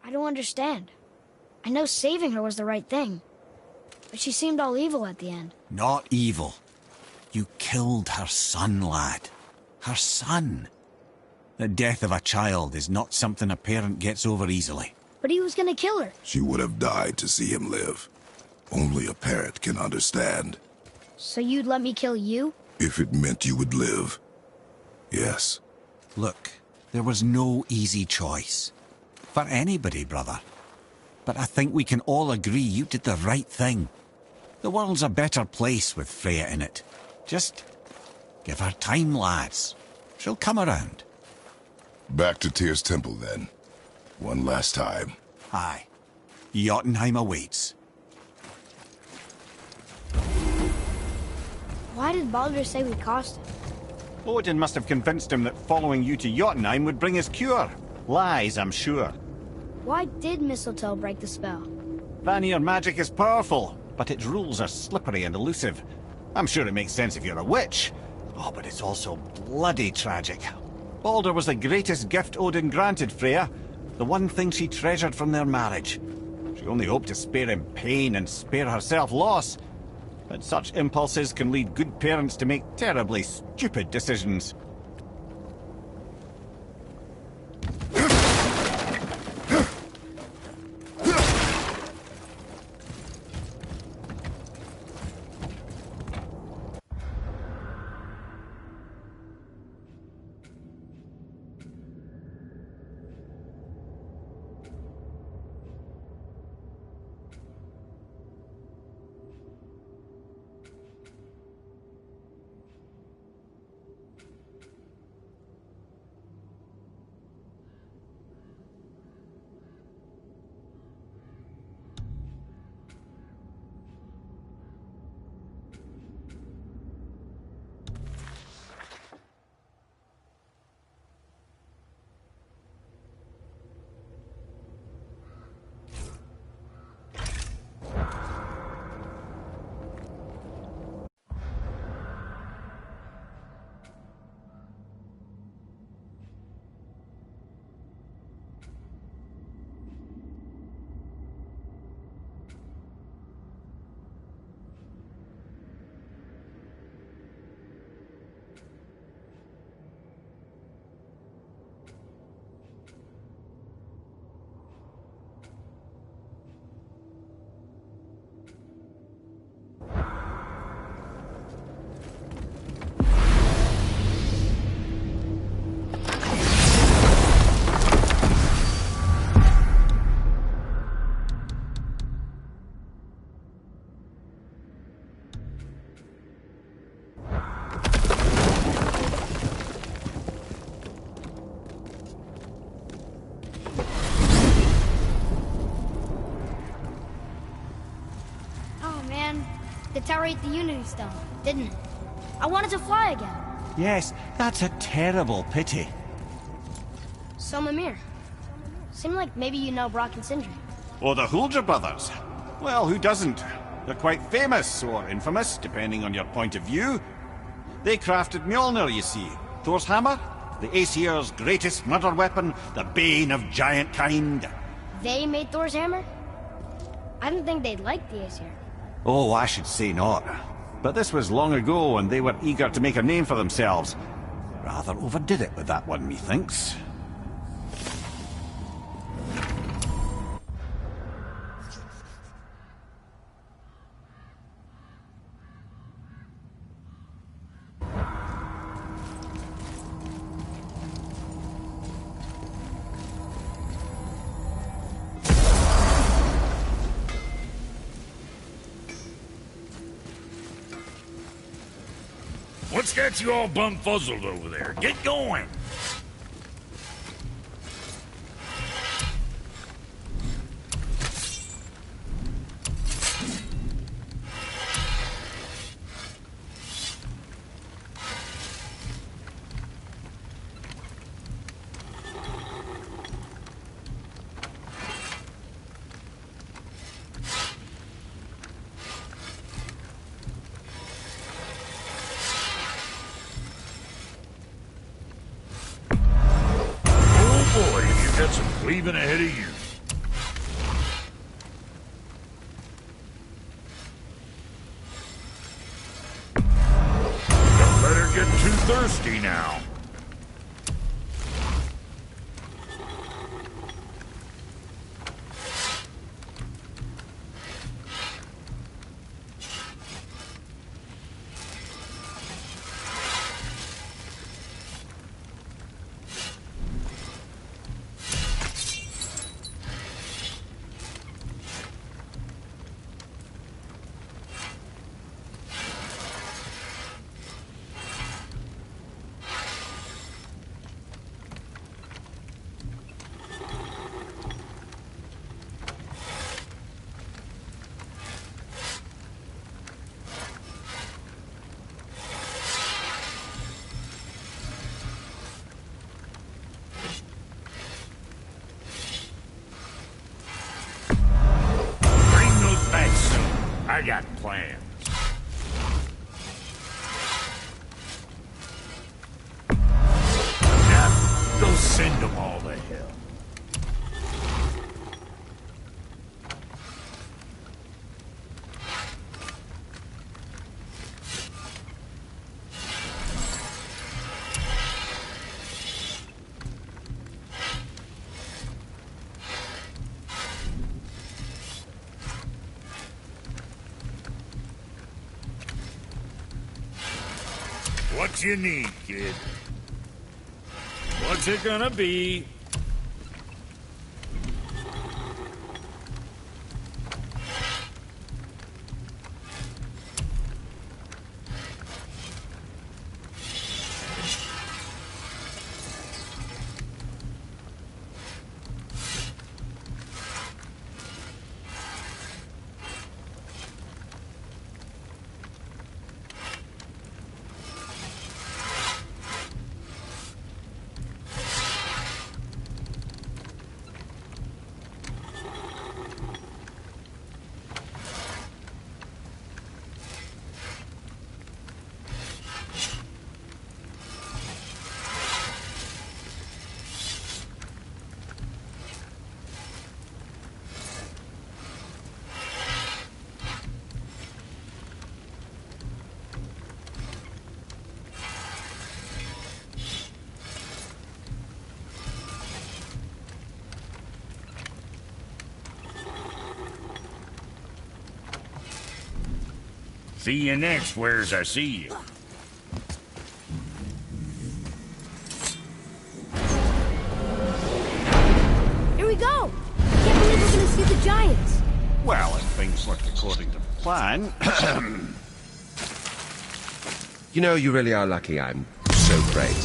I don't understand. I know saving her was the right thing, but she seemed all evil at the end. Not evil. You killed her son, lad. Her son. The death of a child is not something a parent gets over easily. But he was gonna kill her. She would have died to see him live. Only a parent can understand. So you'd let me kill you? If it meant you would live. Yes. Look, there was no easy choice. For anybody, brother. But I think we can all agree you did the right thing. The world's a better place with Freya in it. Just give her time, lads. She'll come around. Back to Tyr's temple, then. One last time. Aye. Jotunheim awaits. Why did Baldur say we cost him? Odin must have convinced him that following you to Jotunheim would bring his cure. Lies, I'm sure. Why did Mistletoe break the spell? Vanir magic is powerful, but its rules are slippery and elusive. I'm sure it makes sense if you're a witch. Oh, but it's also bloody tragic. Baldur was the greatest gift Odin granted Freya, the one thing she treasured from their marriage. She only hoped to spare him pain and spare herself loss. But such impulses can lead good parents to make terribly stupid decisions. The tower ate the Unity Stone, didn't it? I wanted to fly again. Yes, that's a terrible pity. So, Mimir, seemed like maybe you know Brock and Sindri. Or the Huldra brothers. Well, who doesn't? They're quite famous, or infamous, depending on your point of view. They crafted Mjolnir, you see. Thor's hammer, the Aesir's greatest murder weapon, the bane of giant kind. They made Thor's hammer? I didn't think they'd like the Aesir. Oh, I should say not. But this was long ago, and they were eager to make a name for themselves. Rather overdid it with that one, methinks. What's got you all bumfuzzled over there? Get going! Got some cleaving ahead of you. Easy now. Bring those back soon. I got plans. Now, go send them all to hell. What you need, kid? What's it gonna be? See you next, where's I see you. Here we go! Can't believe we're gonna see the giants. Well, if things work according to plan. You know, you really are lucky I'm so great.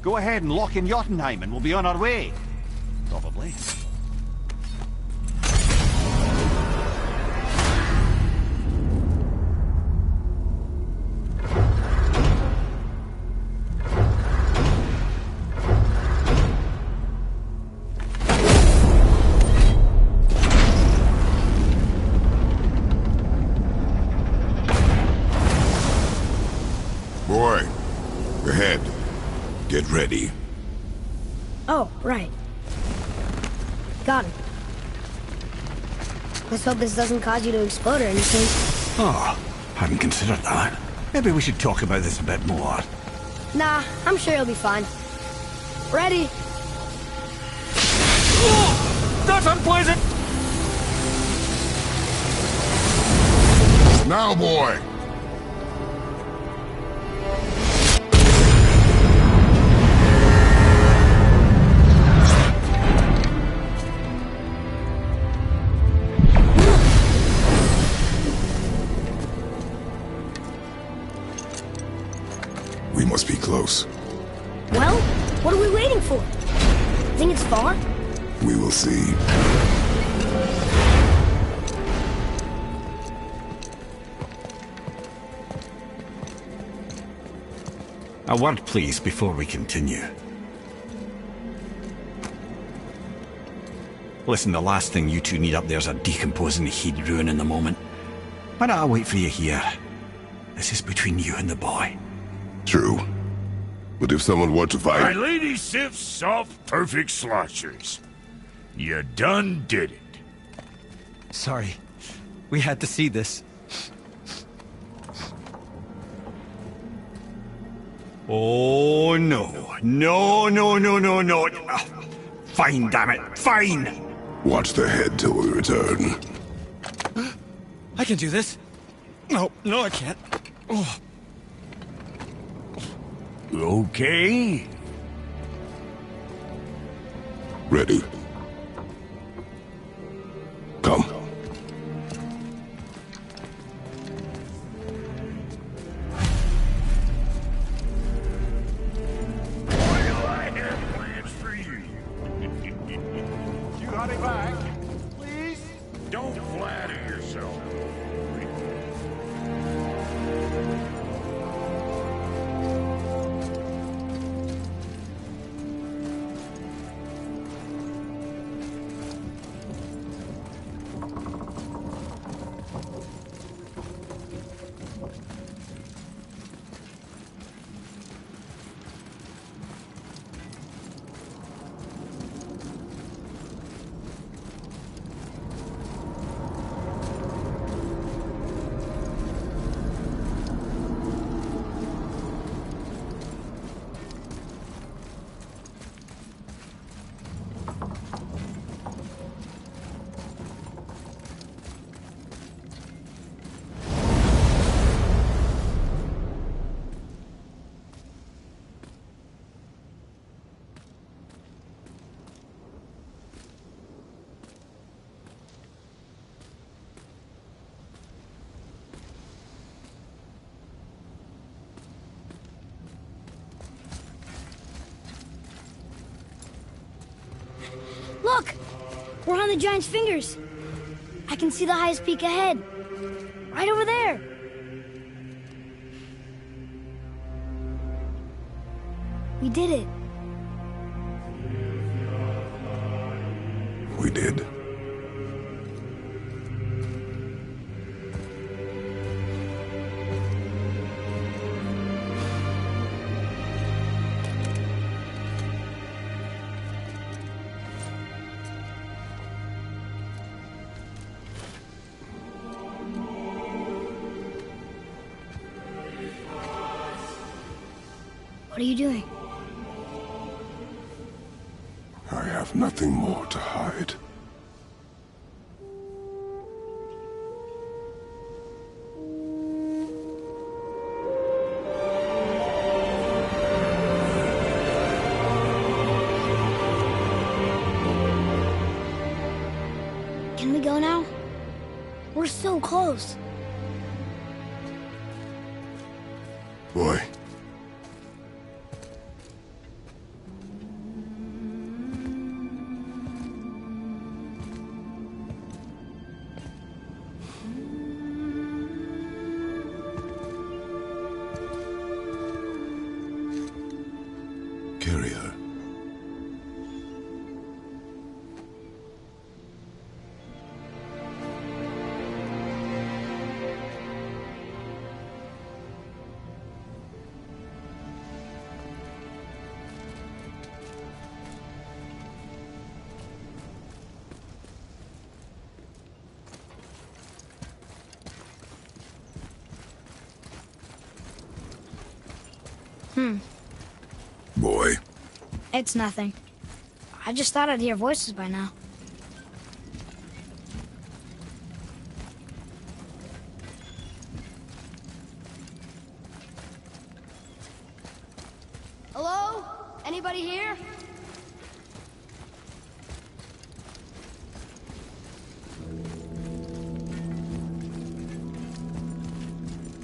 Go ahead and lock in Jotunheim and we'll be on our way. Probably. Boy, ahead. Get ready. Oh, right. Got it. Let's hope this doesn't cause you to explode or anything. Oh, hadn't considered that. Maybe we should talk about this a bit more. Nah, I'm sure you'll be fine. Ready? That's unpleasant! Now, boy! for? Think it's far? We will see. A word, please, before we continue. Listen, the last thing you two need up there's a decomposing heat ruining the moment. Why don't I wait for you here? This is between you and the boy. True. But if someone were to My fight... lady Sif's soft, perfect sloshers. You done did it. Sorry. We had to see this. Oh, no. No, no, no, no, no. Fine, damn it. Fine! Watch the head till we return. I can do this. No, I can't. Oh. Okay. Ready. Come. I have plans for you. You hurry back, please? Don't flatter yourself. Look! We're on the giant's fingers. I can see the highest peak ahead. Right over there. We did it. We did. What are you doing? I have nothing more to hide. Can we go now? We're so close. Boy. Carry her. Boy. It's nothing. I just thought I'd hear voices by now. Hello? Anybody here?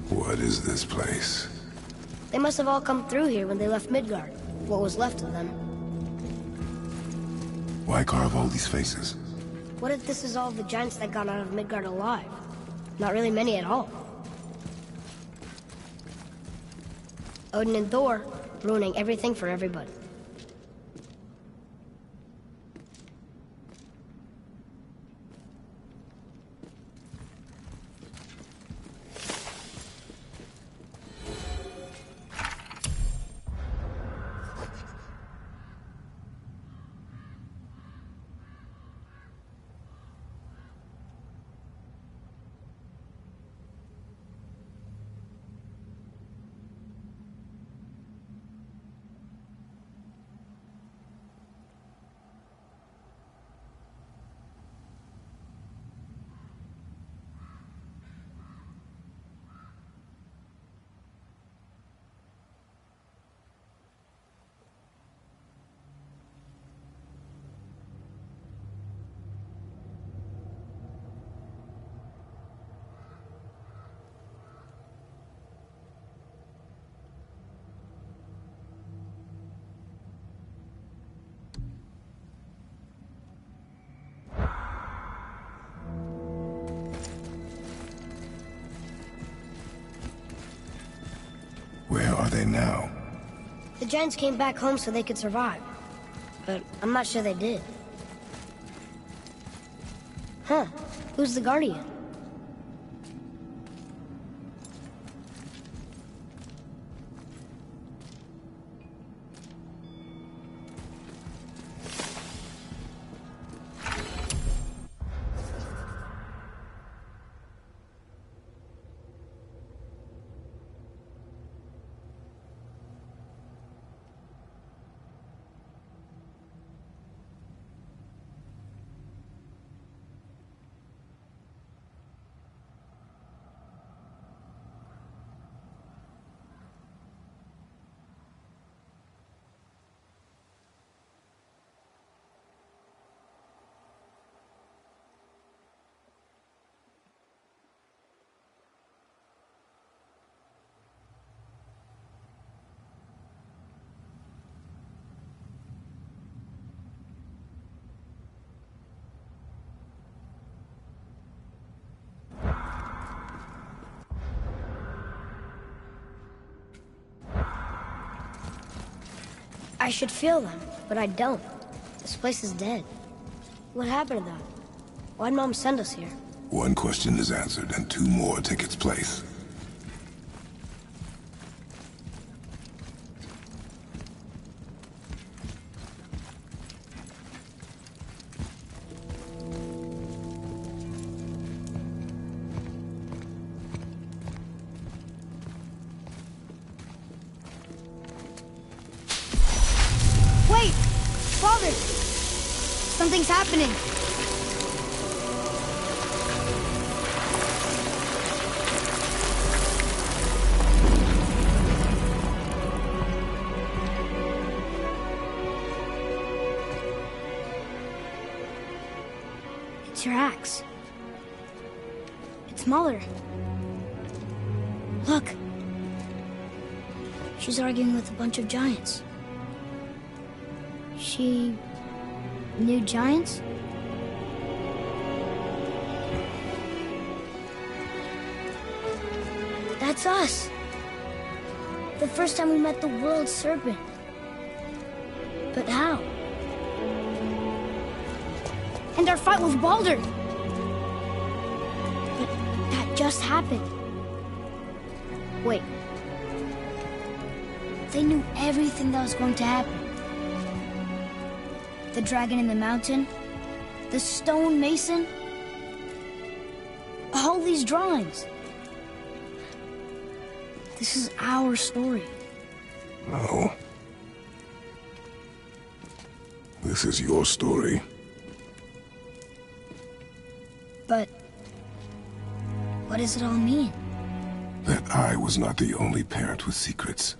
What is this place? They must have all come through here when they left Midgard. What was left of them. Why carve all these faces? What if this is all the giants that got out of Midgard alive? Not really many at all. Odin and Thor, ruining everything for everybody. Where are they now? The giants came back home so they could survive. But I'm not sure they did. Huh. Who's the Guardian? I should feel them, but I don't. This place is dead. What happened to them? Why'd Mom send us here? One question is answered, and two more take its place. Wait! Father! Something's happening. It's your axe. It's Muller. Look. She's arguing with a bunch of giants. She knew giants? That's us. The first time we met the world serpent. But how? And our fight with Baldur. But that just happened. Wait. They knew everything that was going to happen. The dragon in the mountain, the stone mason, all these drawings. This is our story. No. This is your story. But what does it all mean? That I was not the only parent with secrets.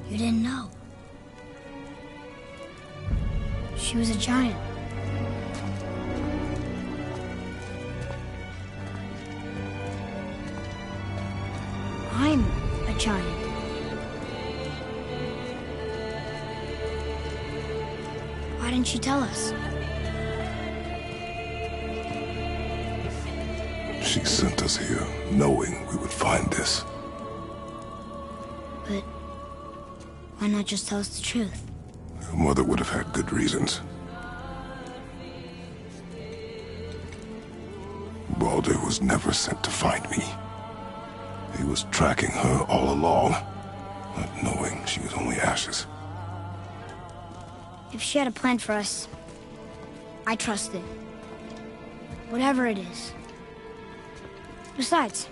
You didn't know. She was a giant. I'm a giant. didn't she tell us? She sent us here, knowing we would find this. But why not just tell us the truth? Your mother would have had good reasons. Baldur was never sent to find me. He was tracking her all along, not knowing she was only ashes. If she had a plan for us, I trust it. Whatever it is. Besides,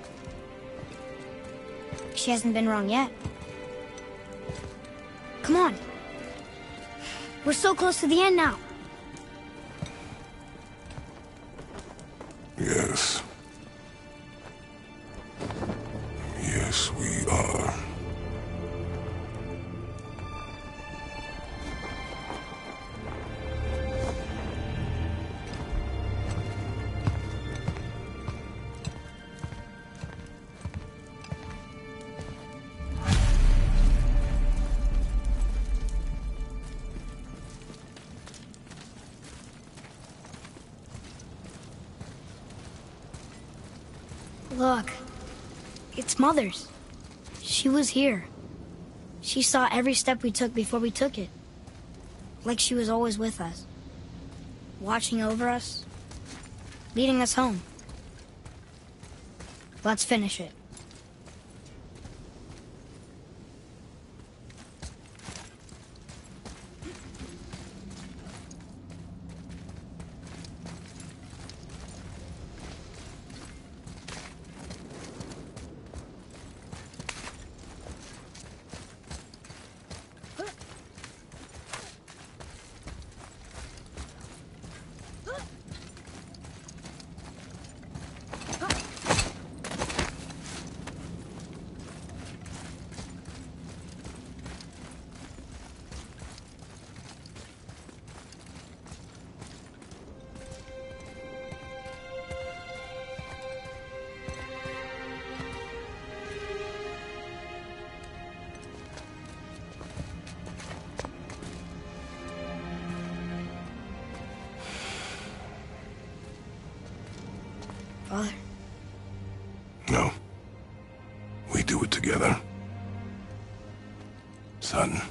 she hasn't been wrong yet. Come on. We're so close to the end now. Yes. Yes, we are. Look, it's Mother's. She was here. She saw every step we took before we took it. Like she was always with us. Watching over us. Leading us home. Let's finish it. Father? No. We do it together. Son.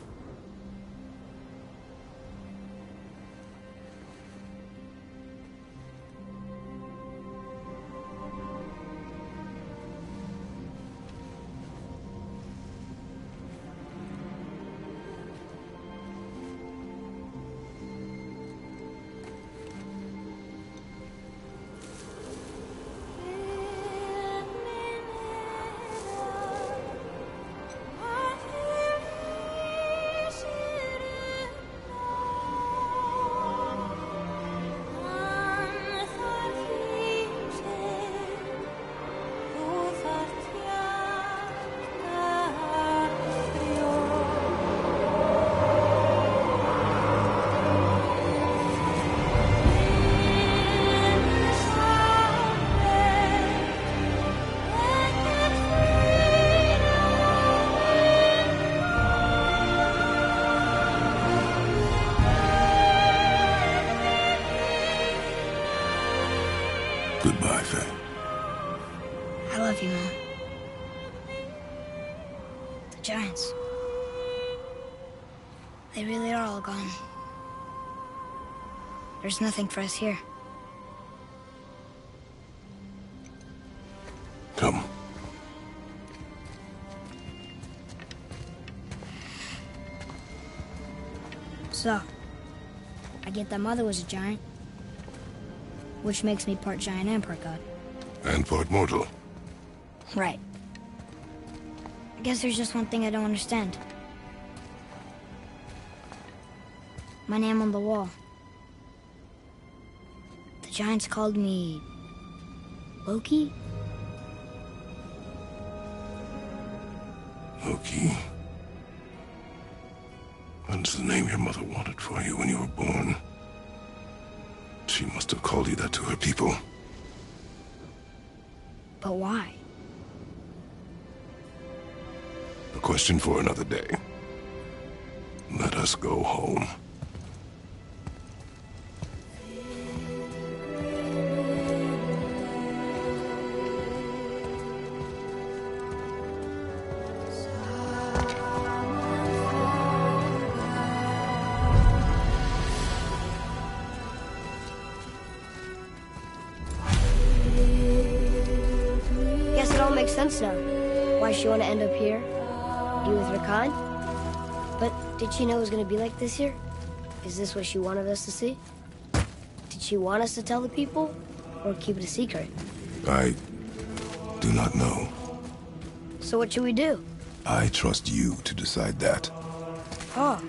Goodbye, Faye. I love you, Mom. The Giants. They really are all gone. There's nothing for us here. Come. So, I get that Mother was a giant, which makes me part giant and part god. And part mortal. Right. I guess there's just one thing I don't understand. My name on the wall. The Giants called me... Loki? Loki. That's the name your mother wanted for you when you were born. She must have called you that to her people. But why? A question for another day. Let us go home. sense now. Why she want to end up here? Be with her kind? But did she know it was going to be like this here? Is this what she wanted us to see? Did she want us to tell the people? Or keep it a secret? I do not know. So what should we do? I trust you to decide that. Oh.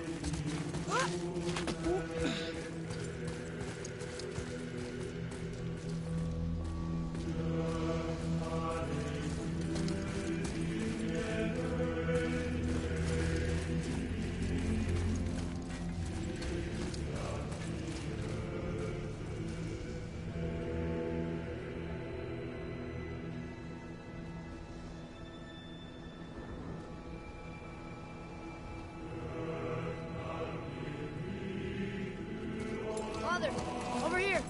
Father, over here.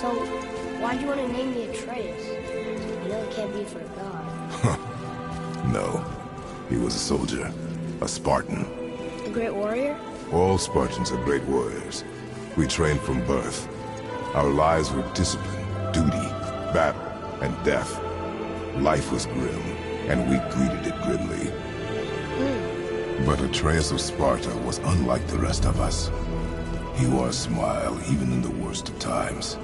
So, why'd you want to name me Atreus? You know it can't be for a god. No. He was a soldier. A Spartan. A great warrior? All Spartans are great warriors. We trained from birth. Our lives were discipline, duty, battle, and death. Life was grim, and we greeted it grimly. But Atreus of Sparta was unlike the rest of us. He wore a smile even in the worst of times.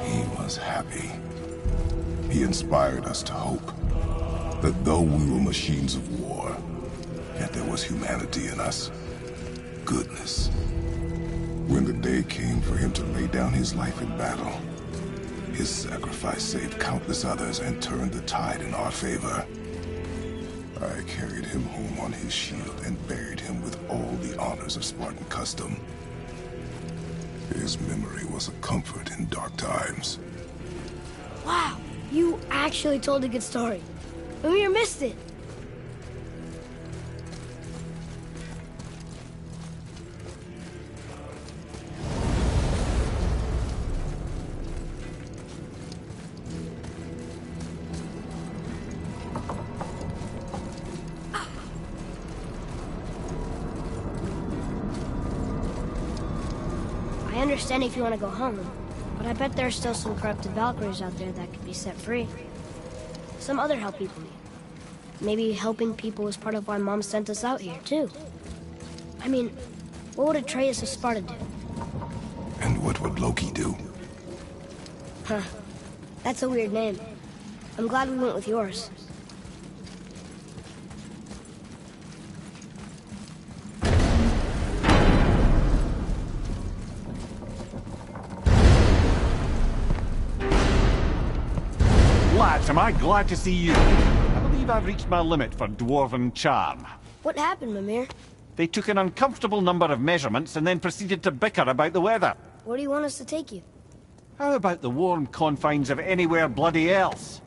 He was happy. He inspired us to hope that though we were machines of war, yet there was humanity in us. Goodness. When the day came for him to lay down his life in battle, his sacrifice saved countless others and turned the tide in our favor. I carried him home on his shield and buried him with all the honors of Spartan custom. His memory was a comfort in dark times. Wow, you actually told a good story. Mimir missed it. I understand if you want to go home, but I bet there are still some corrupted Valkyries out there that could be set free. Some other help people need. Maybe helping people was part of why Mom sent us out here, too. I mean, what would Atreus of Sparta do? And what would Loki do? Huh. That's a weird name. I'm glad we went with yours. Lads, am I glad to see you. I believe I've reached my limit for dwarven charm. What happened, Mimir? They took an uncomfortable number of measurements and then proceeded to bicker about the weather. Where do you want us to take you? How about the warm confines of anywhere bloody else?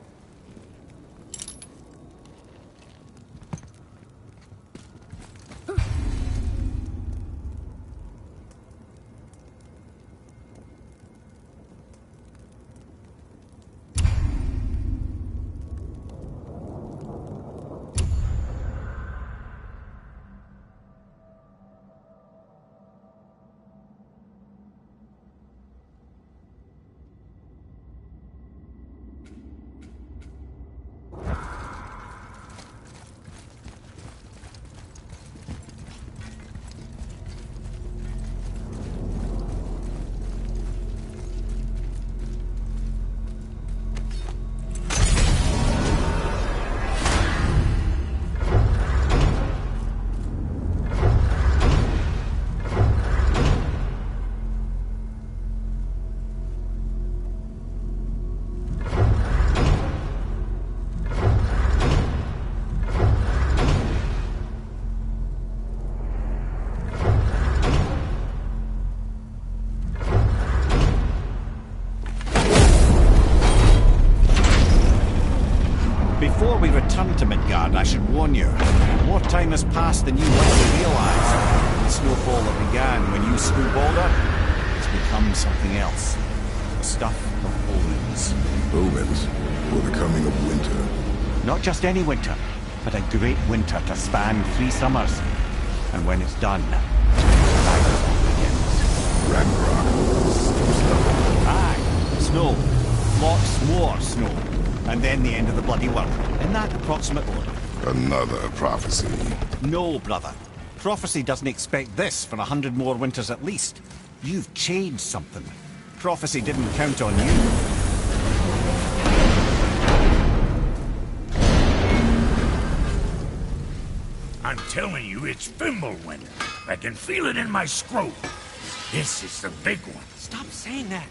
Before we return to Midgard, I should warn you. More time has passed than you likely realise. The snowfall that began when you slew Balder has become something else. The stuff of omens. Omens, or the coming of winter. Not just any winter, but a great winter to span 3 summers. And when it's done, Ragnarok begins. Ragnarok. Aye, snow. Lots more snow. And then the end of the bloody world. In that approximate order. Another prophecy. No, brother. Prophecy doesn't expect this for 100 more winters at least. You've changed something. Prophecy didn't count on you. I'm telling you, it's Fimbulwinter. I can feel it in my scrotum. This is the big one. Stop saying that.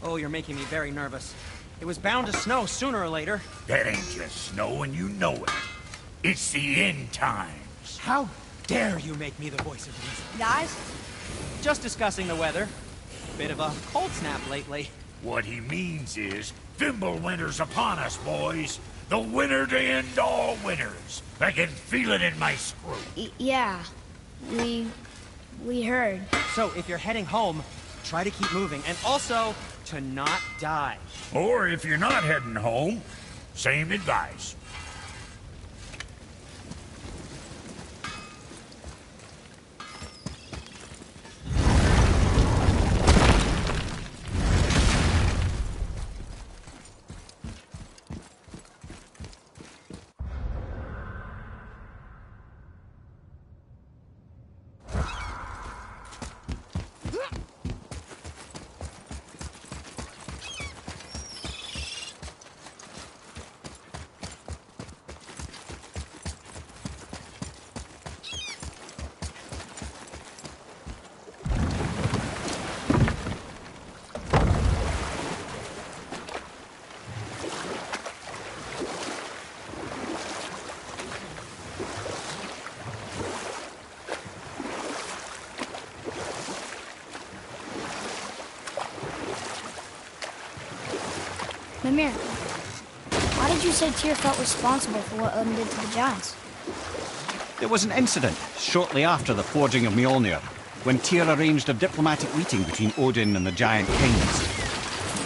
Oh, you're making me very nervous. It was bound to snow sooner or later. That ain't just snow, and you know it. It's the end times. How dare you make me the voice of reason? Guys? Just discussing the weather. Bit of a cold snap lately. What he means is, Fimbulwinter's upon us, boys. The winter to end all winters. I can feel it in my scrotum. Yeah. We heard. So, if you're heading home, try to keep moving. And also, to not die. Or if you're not heading home, same advice. Mimir, why did you say Tyr felt responsible for what Odin did to the giants? There was an incident shortly after the forging of Mjolnir, when Tyr arranged a diplomatic meeting between Odin and the giant kings.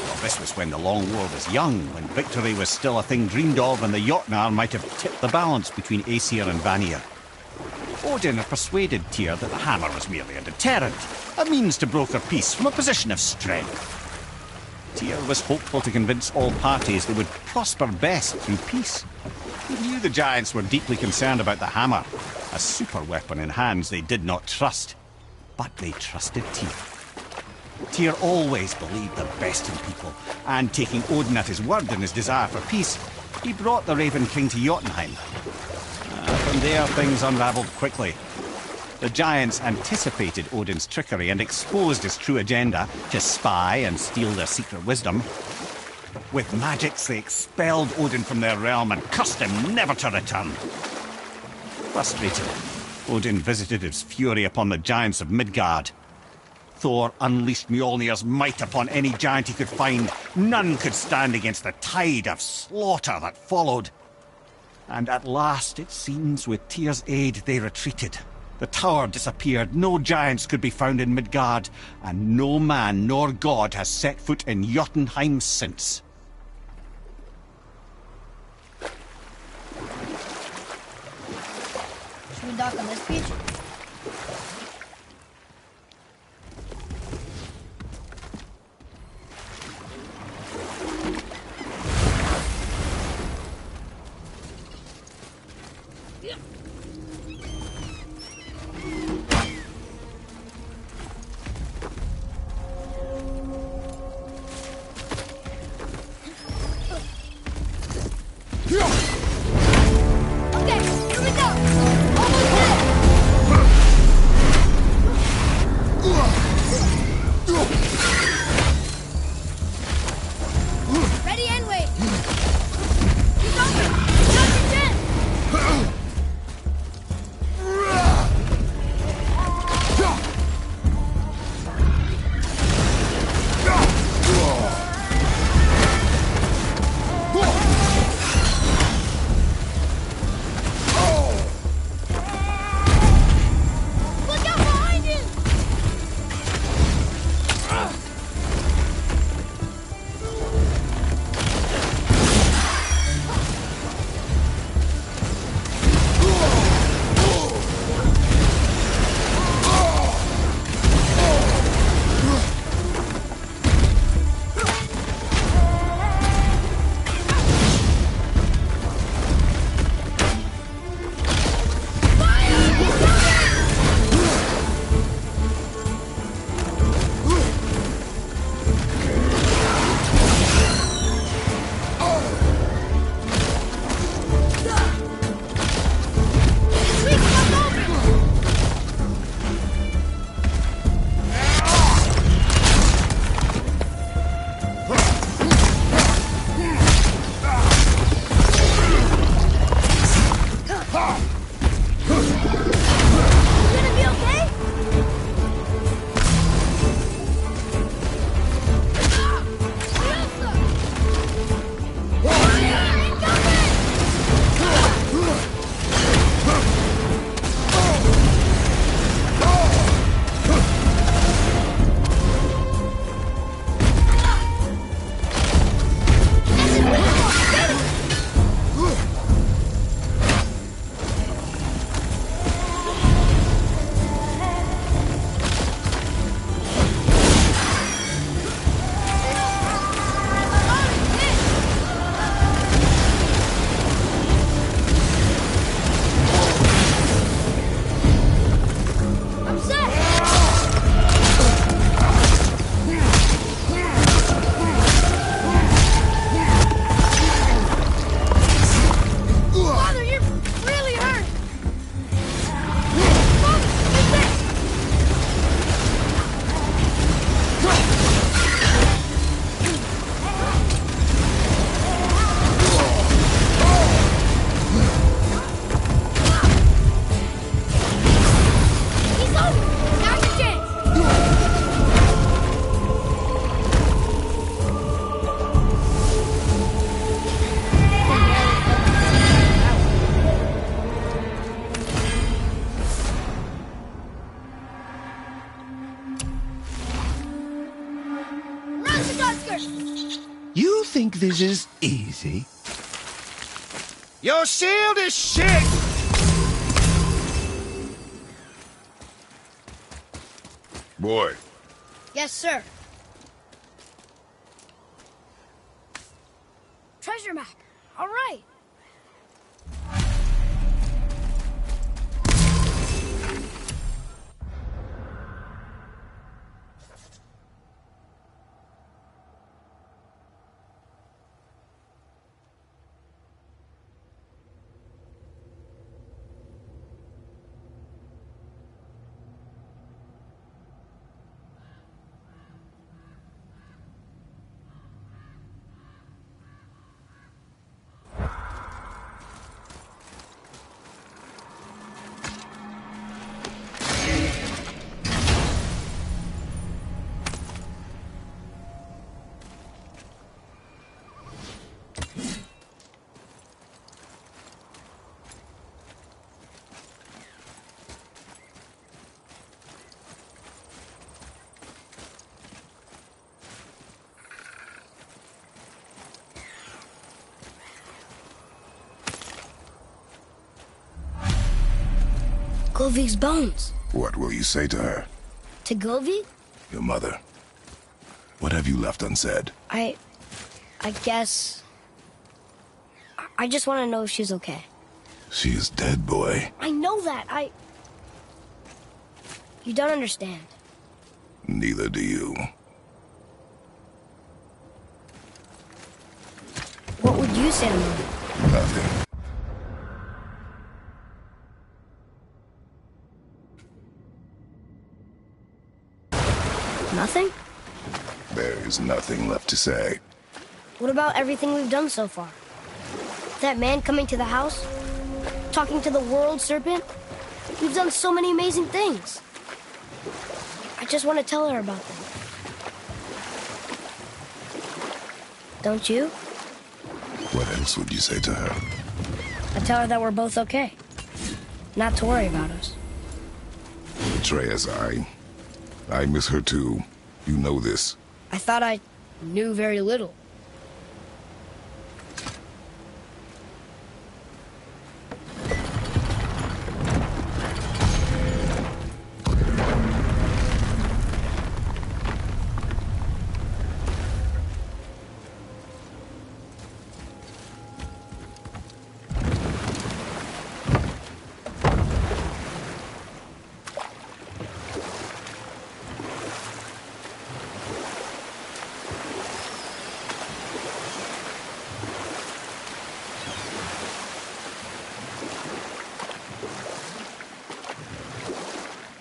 Well, this was when the Long War was young, when victory was still a thing dreamed of, and the Jotnar might have tipped the balance between Aesir and Vanir. Odin had persuaded Tyr that the hammer was merely a deterrent, a means to broker peace from a position of strength. Tyr was hopeful to convince all parties they would prosper best through peace. He knew the giants were deeply concerned about the hammer, a super weapon in hands they did not trust. But they trusted Tyr. Tyr always believed the best in people, and taking Odin at his word in his desire for peace, he brought the Raven King to Jotunheim. From there, things unravelled quickly. The giants anticipated Odin's trickery and exposed his true agenda to spy and steal their secret wisdom. With magics, they expelled Odin from their realm and cursed him never to return. Frustrated, Odin visited his fury upon the giants of Midgard. Thor unleashed Mjolnir's might upon any giant he could find. None could stand against the tide of slaughter that followed. And at last, it seems, with Tyr's aid, they retreated. The tower disappeared, no giants could be found in Midgard, and no man nor god has set foot in Jotunheim since. Should we dock on this beach? Okay, here we go! Almost there! Ready and wait! Keep going! Now's your chance! think this is easy? Your shield is shit! Boy, Yes, sir. Treasure map. All right. Govi's bones. what will you say to her? To Govi? Your mother. What have you left unsaid? I guess... I just want to know if she's okay. She is dead, boy. I know that. You don't understand. Neither do you. What would you say to Mom? Nothing. Nothing? There is nothing left to say. What about everything we've done so far? That man coming to the house? Talking to the world serpent? We've done so many amazing things. I just want to tell her about them. Don't you? What else would you say to her? I tell her that we're both okay. Not to worry about us. Atreus, I miss her too. You know this. I thought I knew very little.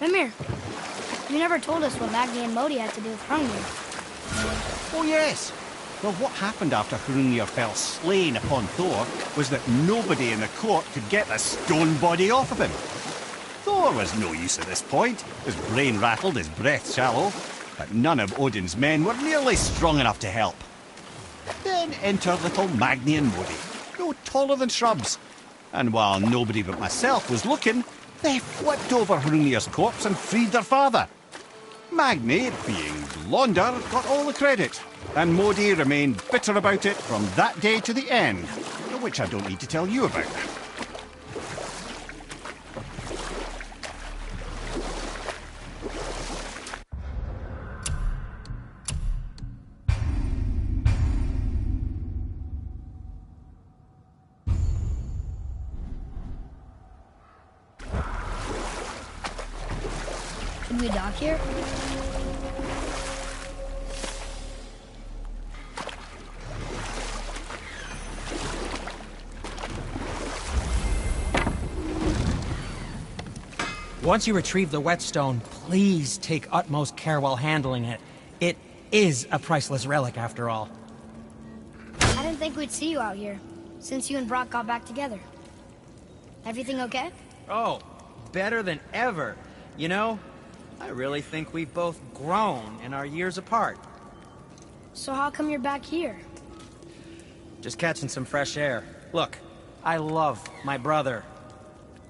Mimir, you never told us what Magni and Modi had to do with Hrungnir. Oh, yes. Well, what happened after Hrungnir fell slain upon Thor was that nobody in the court could get the stone body off of him. Thor was no use at this point. His brain rattled, his breath shallow, but none of Odin's men were nearly strong enough to help. Then enter little Magni and Modi, no taller than shrubs. And while nobody but myself was looking, they flipped over Hrungnir's corpse and freed their father. Magni, being blonder, got all the credit, and Modi remained bitter about it from that day to the end, which I don't need to tell you about. Should we dock here? Once you retrieve the whetstone, please take utmost care while handling it. It is a priceless relic, after all. I didn't think we'd see you out here, since you and Brock got back together. Everything okay? Oh, better than ever. You know, I really think we've both grown in our years apart. So how come you're back here? Just catching some fresh air. Look, I love my brother,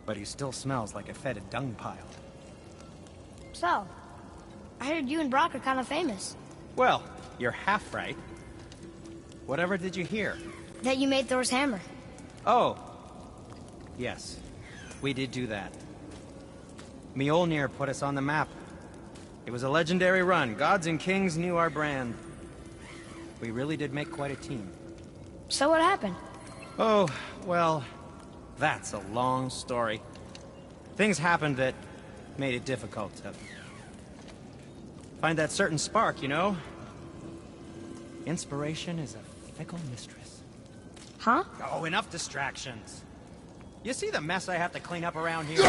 but he still smells like a fetid dung pile. So, I heard you and Brock are kind of famous. Well, you're half right. Whatever did you hear? That you made Thor's hammer. Oh. Yes. We did do that. Mjolnir put us on the map. It was a legendary run. Gods and kings knew our brand. We really did make quite a team. So what happened? Oh, well, that's a long story. Things happened that made it difficult to find that certain spark, you know? Inspiration is a fickle mistress. Huh? Oh, enough distractions. You see the mess I have to clean up around here?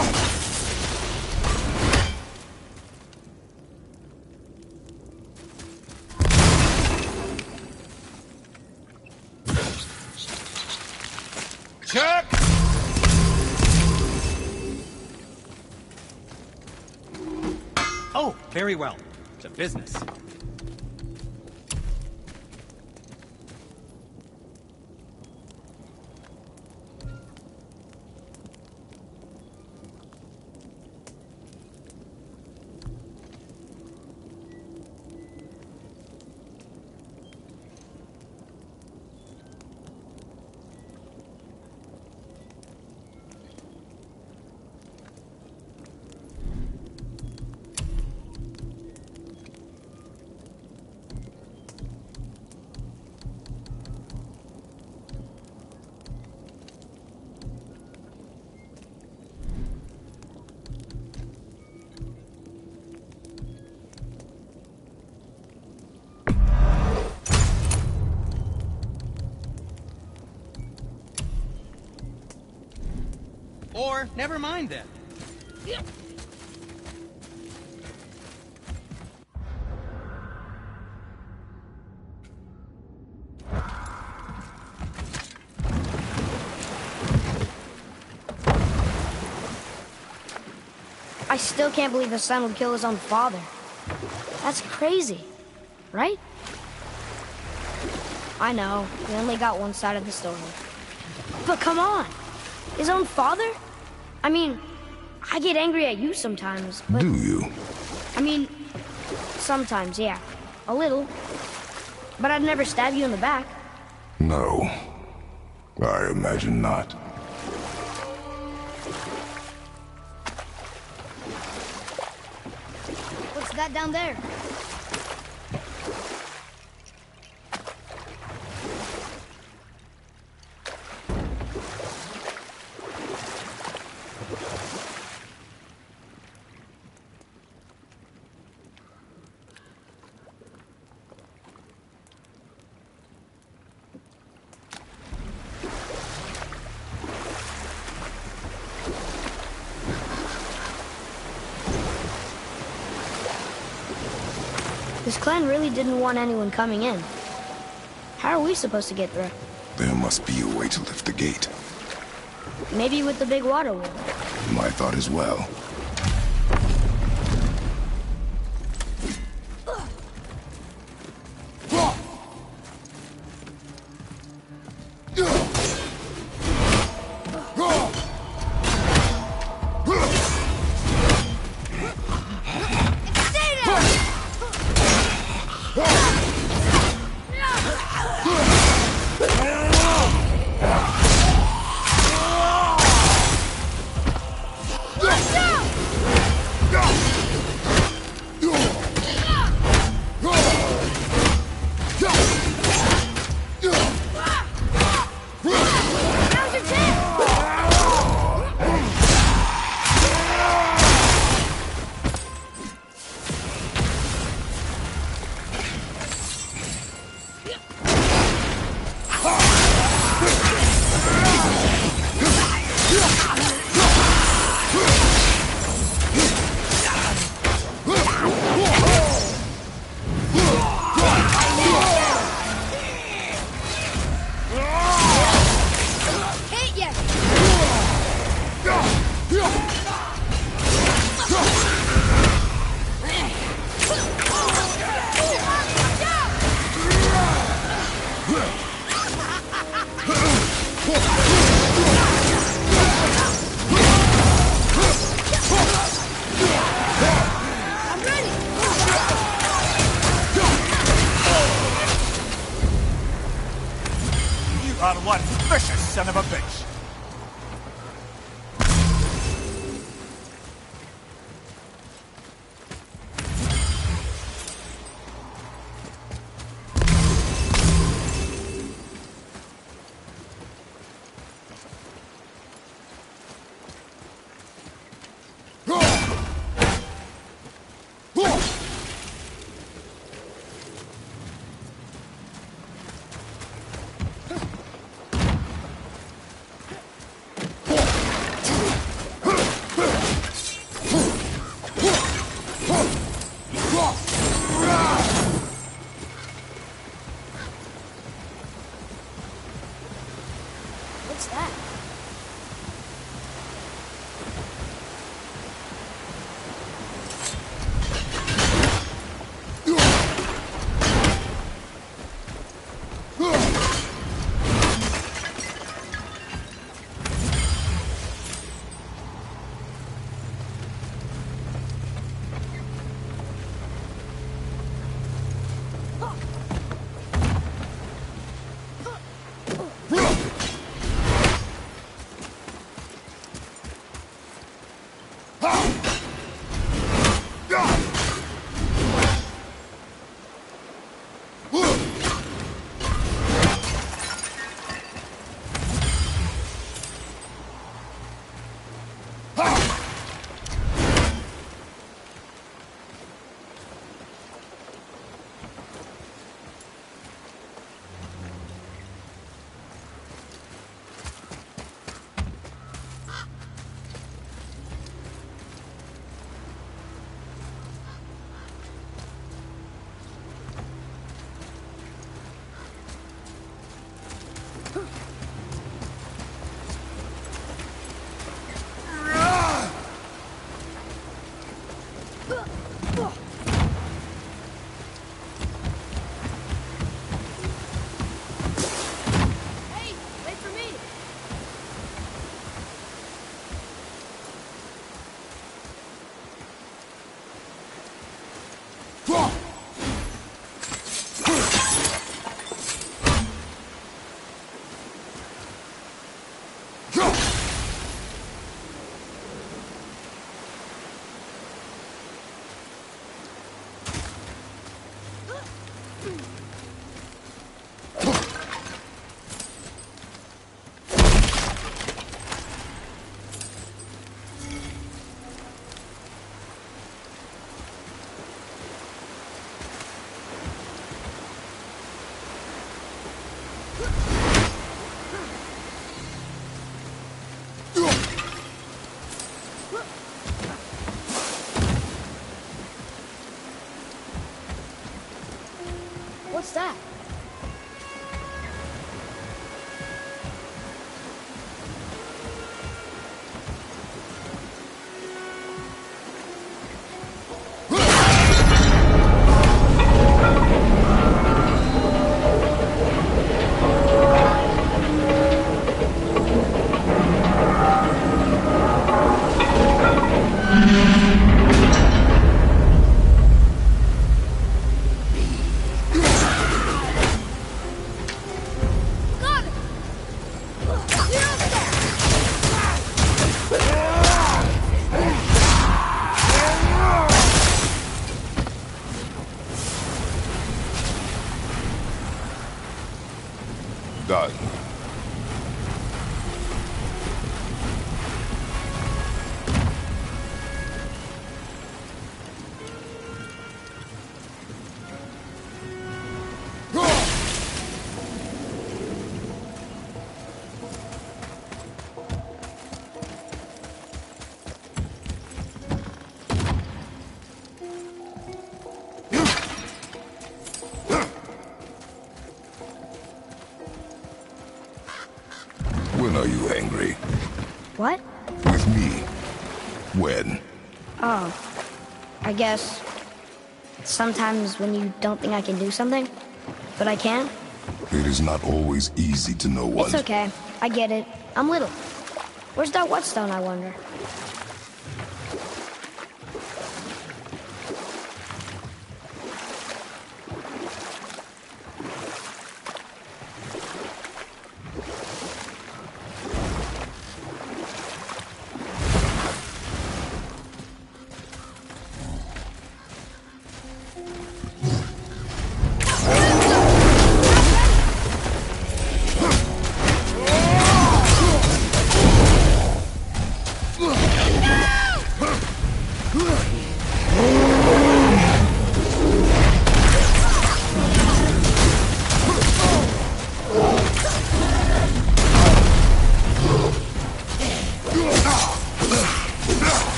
Chuck! Oh, very well. To business. Or, never mind then. I still can't believe his son would kill his own father. That's crazy, right? I know, we only got one side of the story. But come on! His own father? I mean, I get angry at you sometimes, but... Do you? I mean, sometimes, yeah. A little. But I'd never stab you in the back. No. I imagine not. What's that down there? This clan really didn't want anyone coming in. How are we supposed to get through? There must be a way to lift the gate. Maybe with the big water wheel. My thought as well. Let's go! Hey, wait for me. What's that? Got it! You're up there! Done. When are you angry? What? With me. When? Oh, I guess sometimes when you don't think I can do something, but I can. It is not always easy to know what. It's okay. I get it. I'm little. Where's that whetstone, I wonder?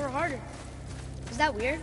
her harder. Is that weird?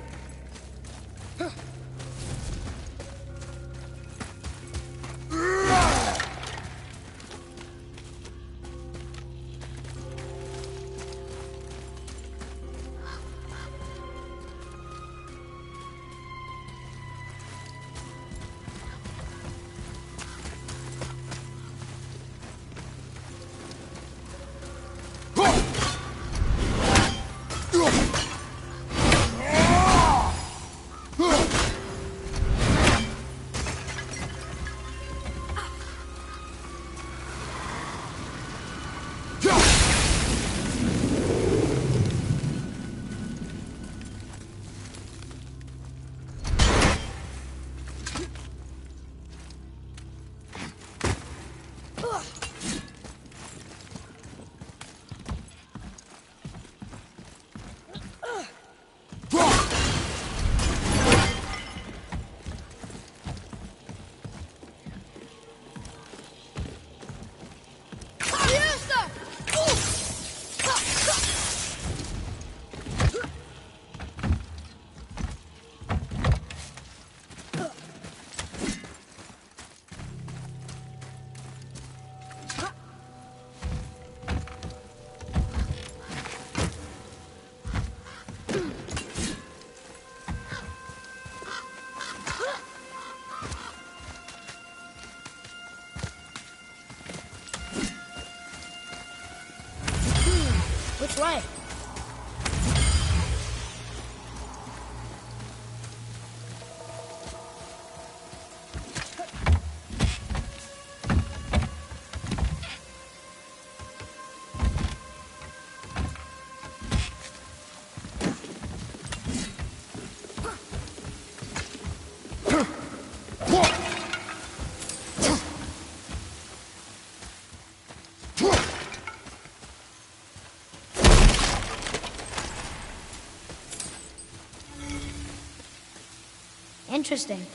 Which way? Interesting.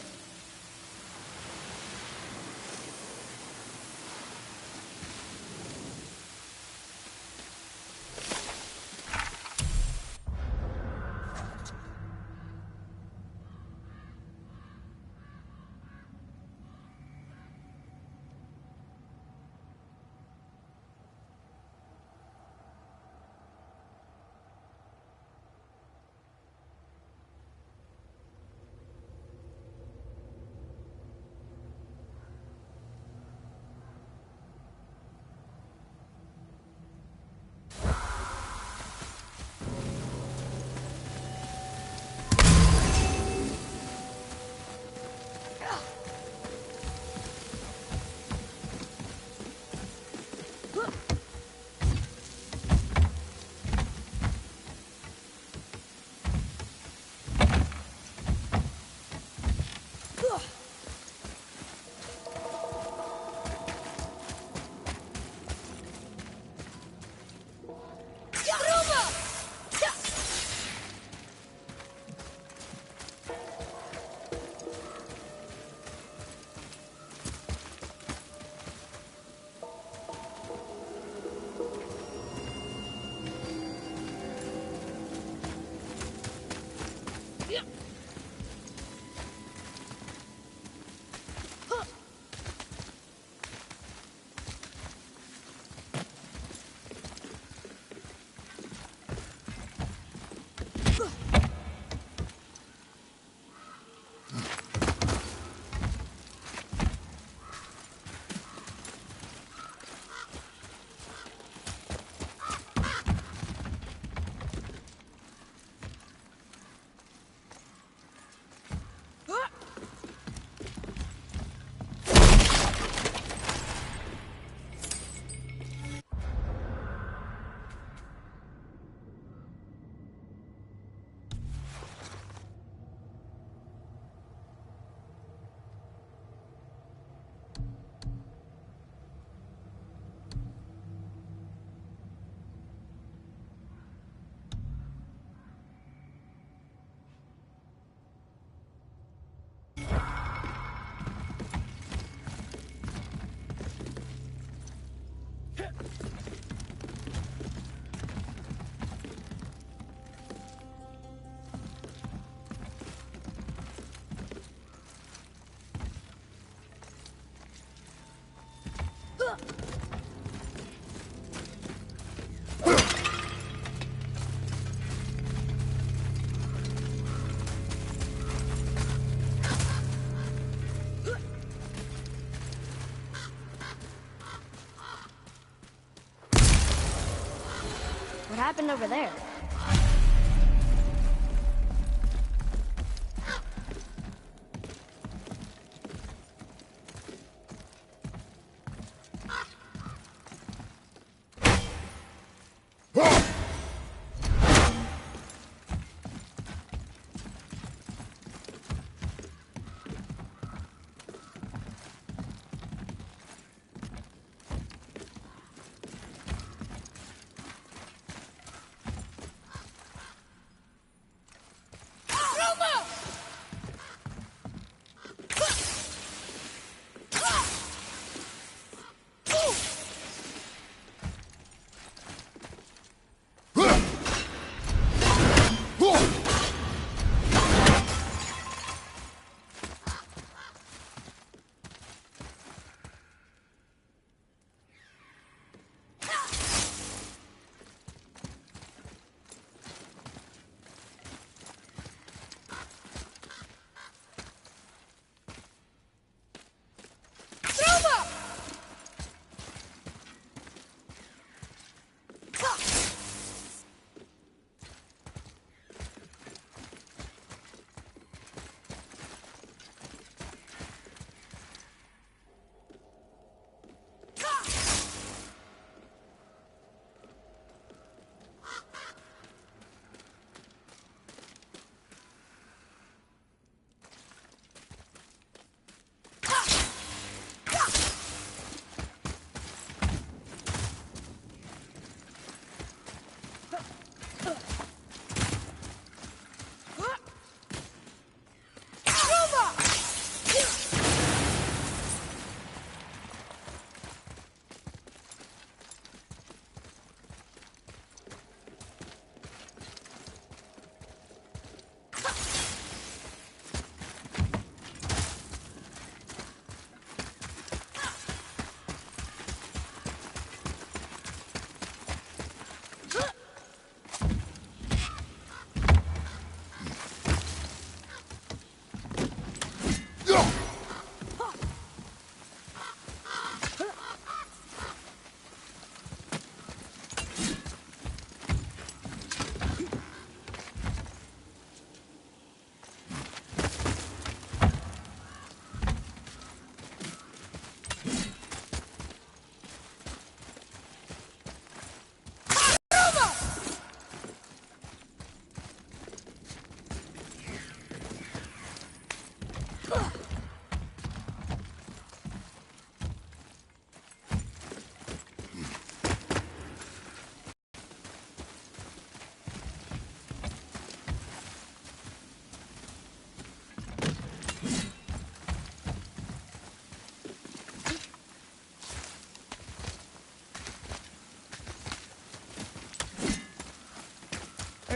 What happened over there?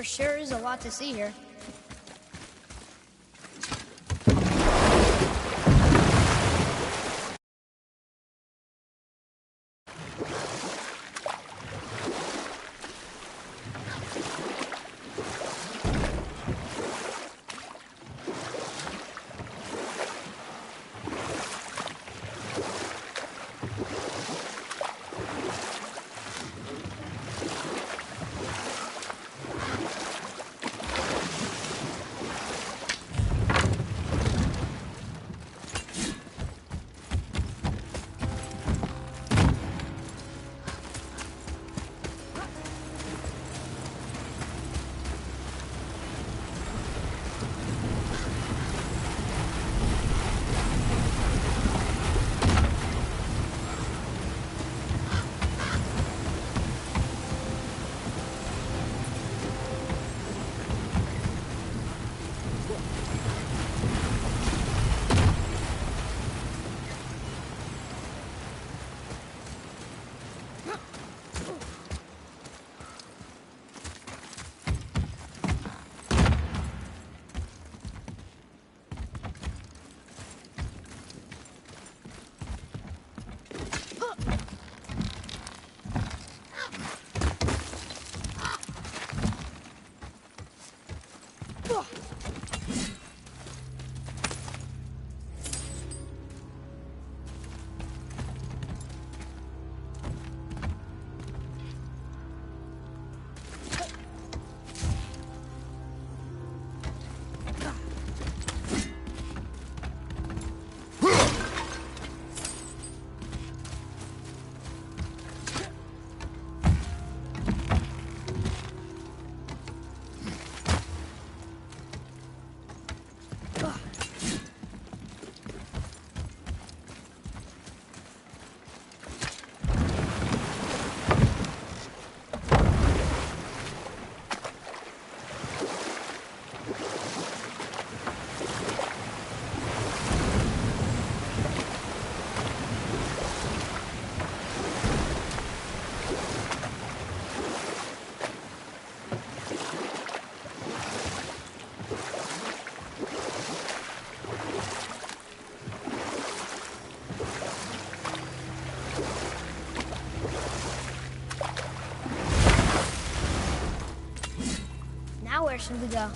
There sure is a lot to see here. direction we go.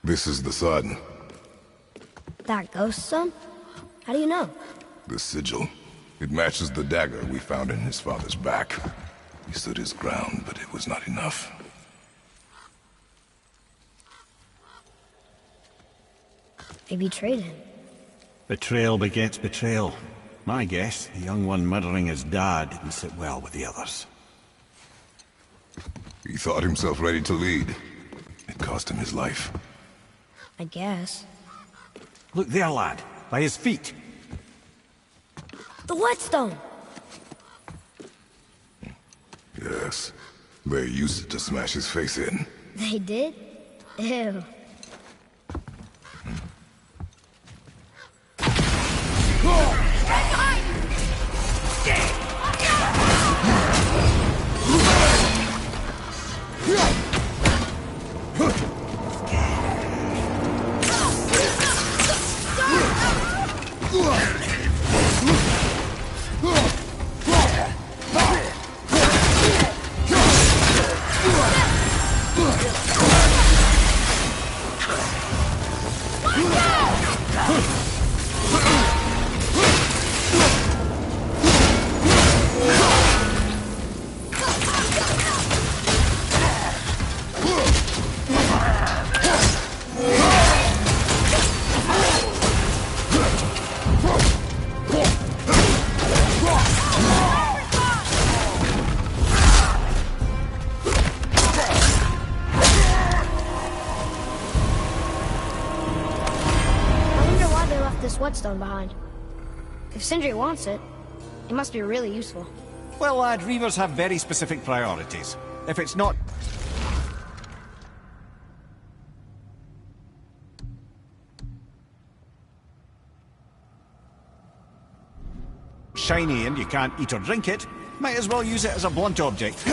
This is the sun. That ghost son? How do you know? The sigil. It matches the dagger we found in his father's back. He stood his ground, but it was not enough. They betrayed him. Betrayal begets betrayal. My guess, the young one murdering his dad didn't sit well with the others. He thought himself ready to lead. It cost him his life. I guess. Look there, lad. By his feet. The whetstone! Yes. They used it to smash his face in. They did? Ew. This whetstone behind. If Sindri wants it, it must be really useful. Well, lad, Reavers have very specific priorities. If it's not... shiny and you can't eat or drink it, might as well use it as a blunt object.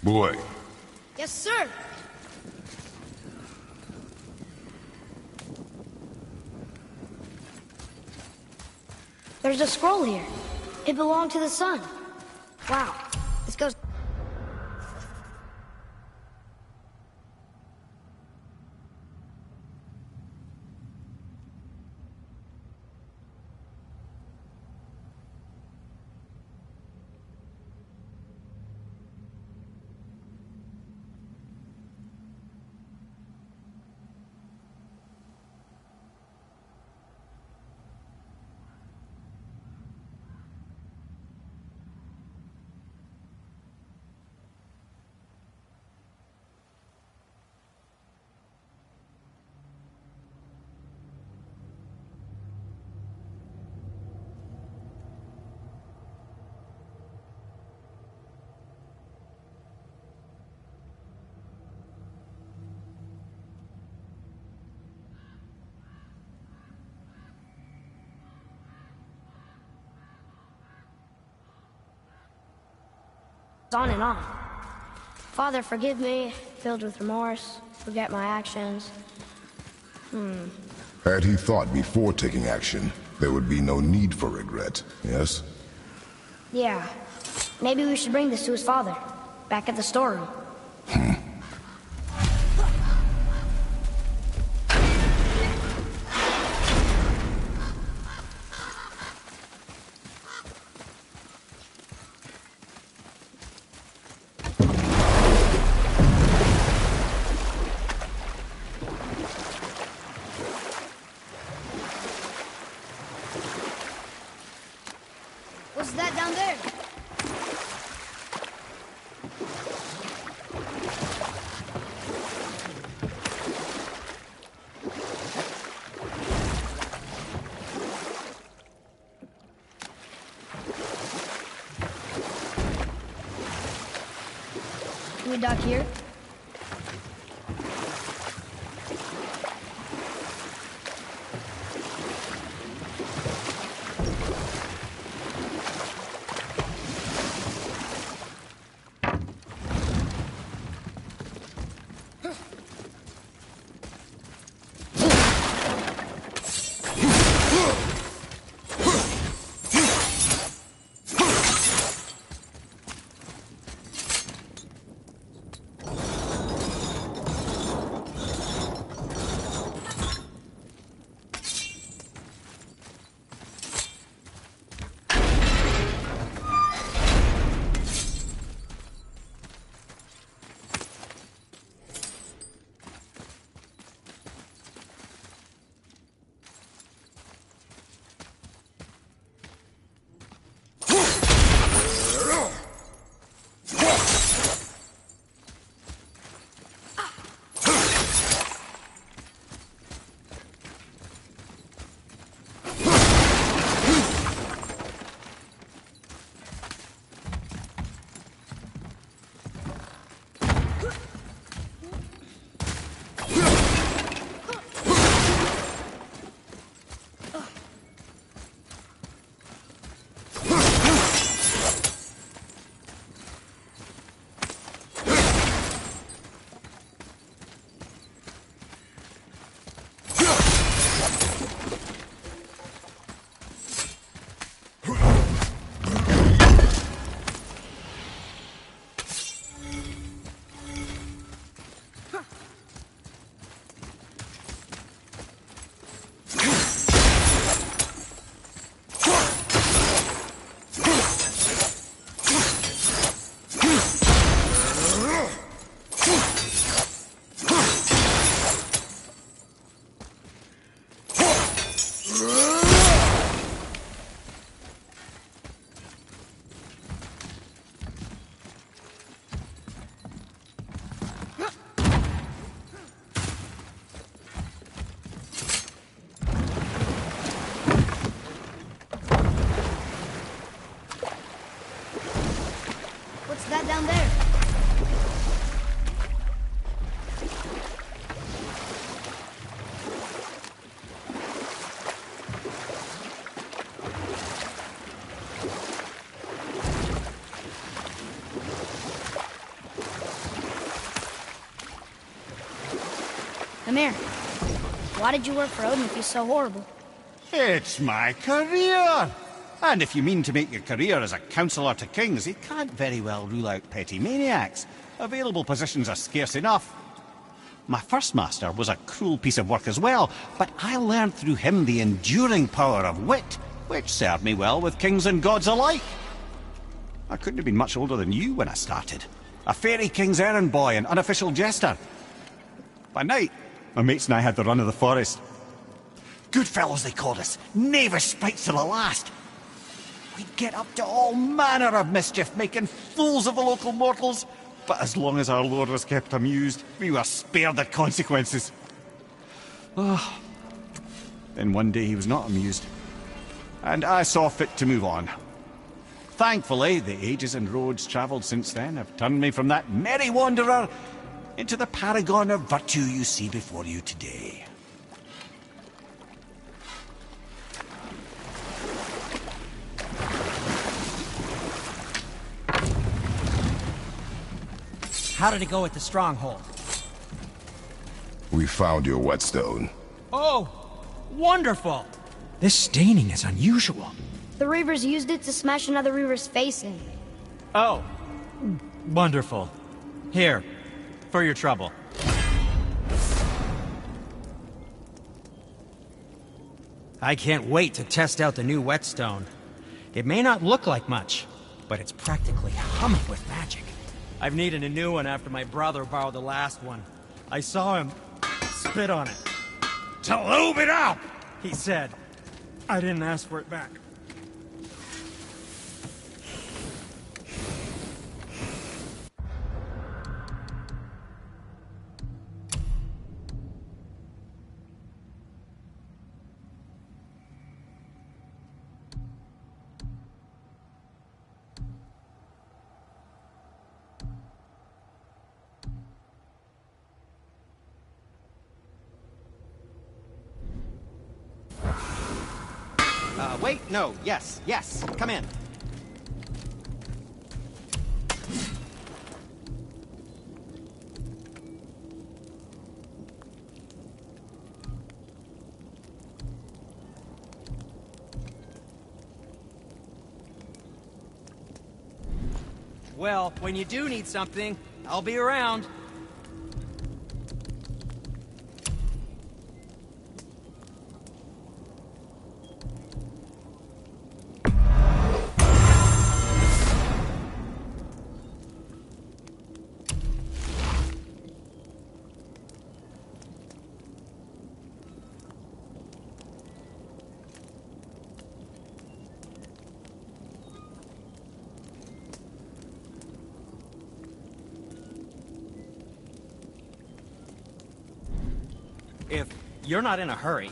Boy. Yes, sir. There's a scroll here. It belonged to the sun. Wow. This goes... on and on. Father, forgive me, filled with remorse, forget my actions. Had he thought before taking action, there would be no need for regret, yes? Yeah. Maybe we should bring this to his father, back at the storeroom. What's that down there? Can we dock here? Mimir, why did you work for Odin if he's so horrible? It's my career! And if you mean to make your career as a counselor to kings, you can't very well rule out petty maniacs. Available positions are scarce enough. My first master was a cruel piece of work as well, but I learned through him the enduring power of wit, which served me well with kings and gods alike. I couldn't have been much older than you when I started. A fairy king's errand boy and unofficial jester. By night, my mates and I had the run of the forest. Good fellows they called us, knavish sprites to the last. We'd get up to all manner of mischief, making fools of the local mortals. But as long as our lord was kept amused, we were spared the consequences. Oh. Then one day he was not amused, and I saw fit to move on. Thankfully, the ages and roads travelled since then have turned me from that merry wanderer into the paragon of virtue you see before you today. How did it go at the stronghold? We found your whetstone. Oh, wonderful! This staining is unusual. The Reavers used it to smash another Reaver's face in. Oh, wonderful. Here, for your trouble. I can't wait to test out the new whetstone. It may not look like much, but it's practically humming with magic. I've needed a new one after my brother borrowed the last one. I saw him spit on it. To lube it up! He said. I didn't ask for it back. Wait, no, yes, come in. Well, when you do need something, I'll be around. If you're not in a hurry.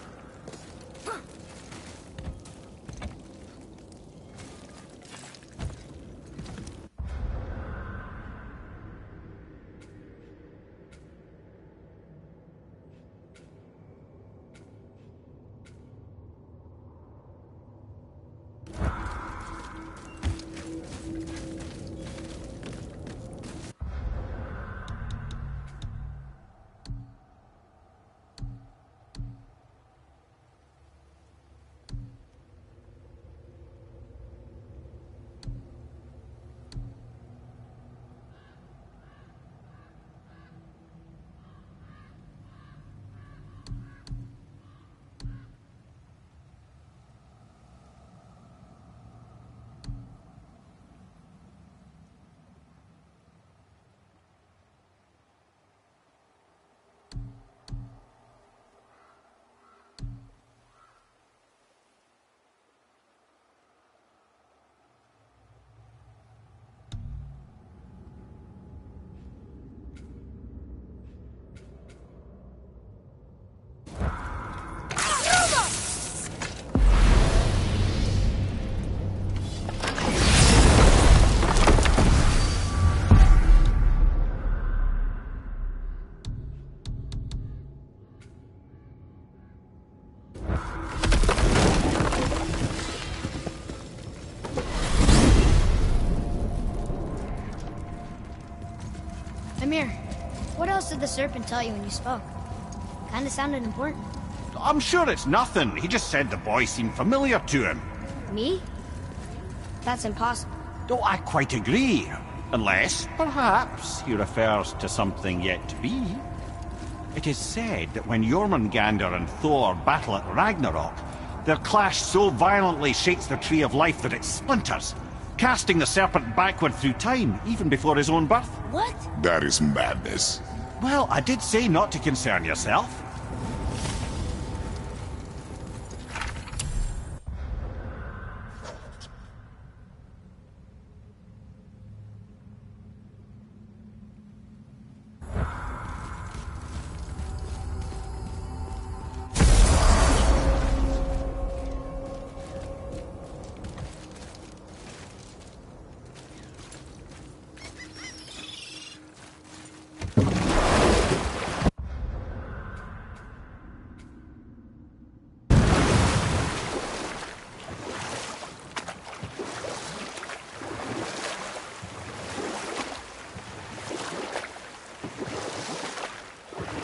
Mimir, what else did the serpent tell you when you spoke? Kinda sounded important. I'm sure it's nothing. He just said the boy seemed familiar to him. Me? That's impossible. Oh, I quite agree. Unless, perhaps, he refers to something yet to be. It is said that when Jormungandr and Thor battle at Ragnarok, their clash so violently shakes the Tree of Life that it splinters, casting the serpent backward through time, even before his own birth. What? That is madness. Well, I did say not to concern yourself.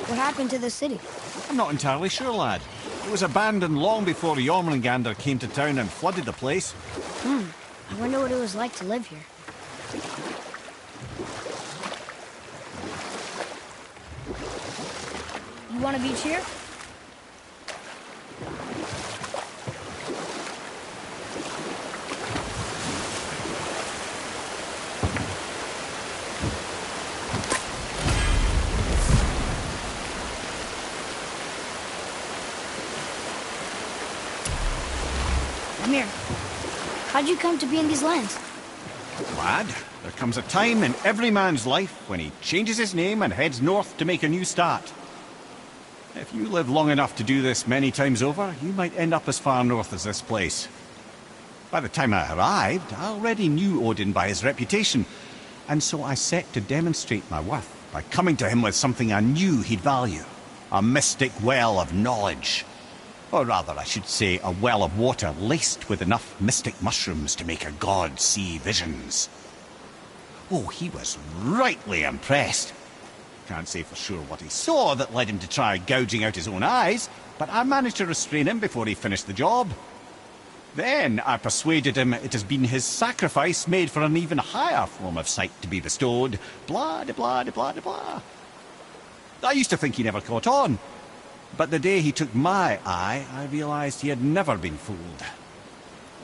What happened to the city? I'm not entirely sure, lad. It was abandoned long before Jormungandr came to town and flooded the place. I wonder what it was like to live here. You want a beach here? Mimir, how'd you come to be in these lands? Lad, there comes a time in every man's life when he changes his name and heads north to make a new start. If you live long enough to do this many times over, you might end up as far north as this place. By the time I arrived, I already knew Odin by his reputation, and so I set to demonstrate my worth by coming to him with something I knew he'd value. A mystic well of knowledge. Or rather, I should say, a well of water laced with enough mystic mushrooms to make a god see visions. Oh, he was rightly impressed. Can't say for sure what he saw that led him to try gouging out his own eyes, but I managed to restrain him before he finished the job. Then I persuaded him it has been his sacrifice made for an even higher form of sight to be bestowed. Blah, de blah, de blah, de blah. I used to think he never caught on. But the day he took my eye, I realized he had never been fooled.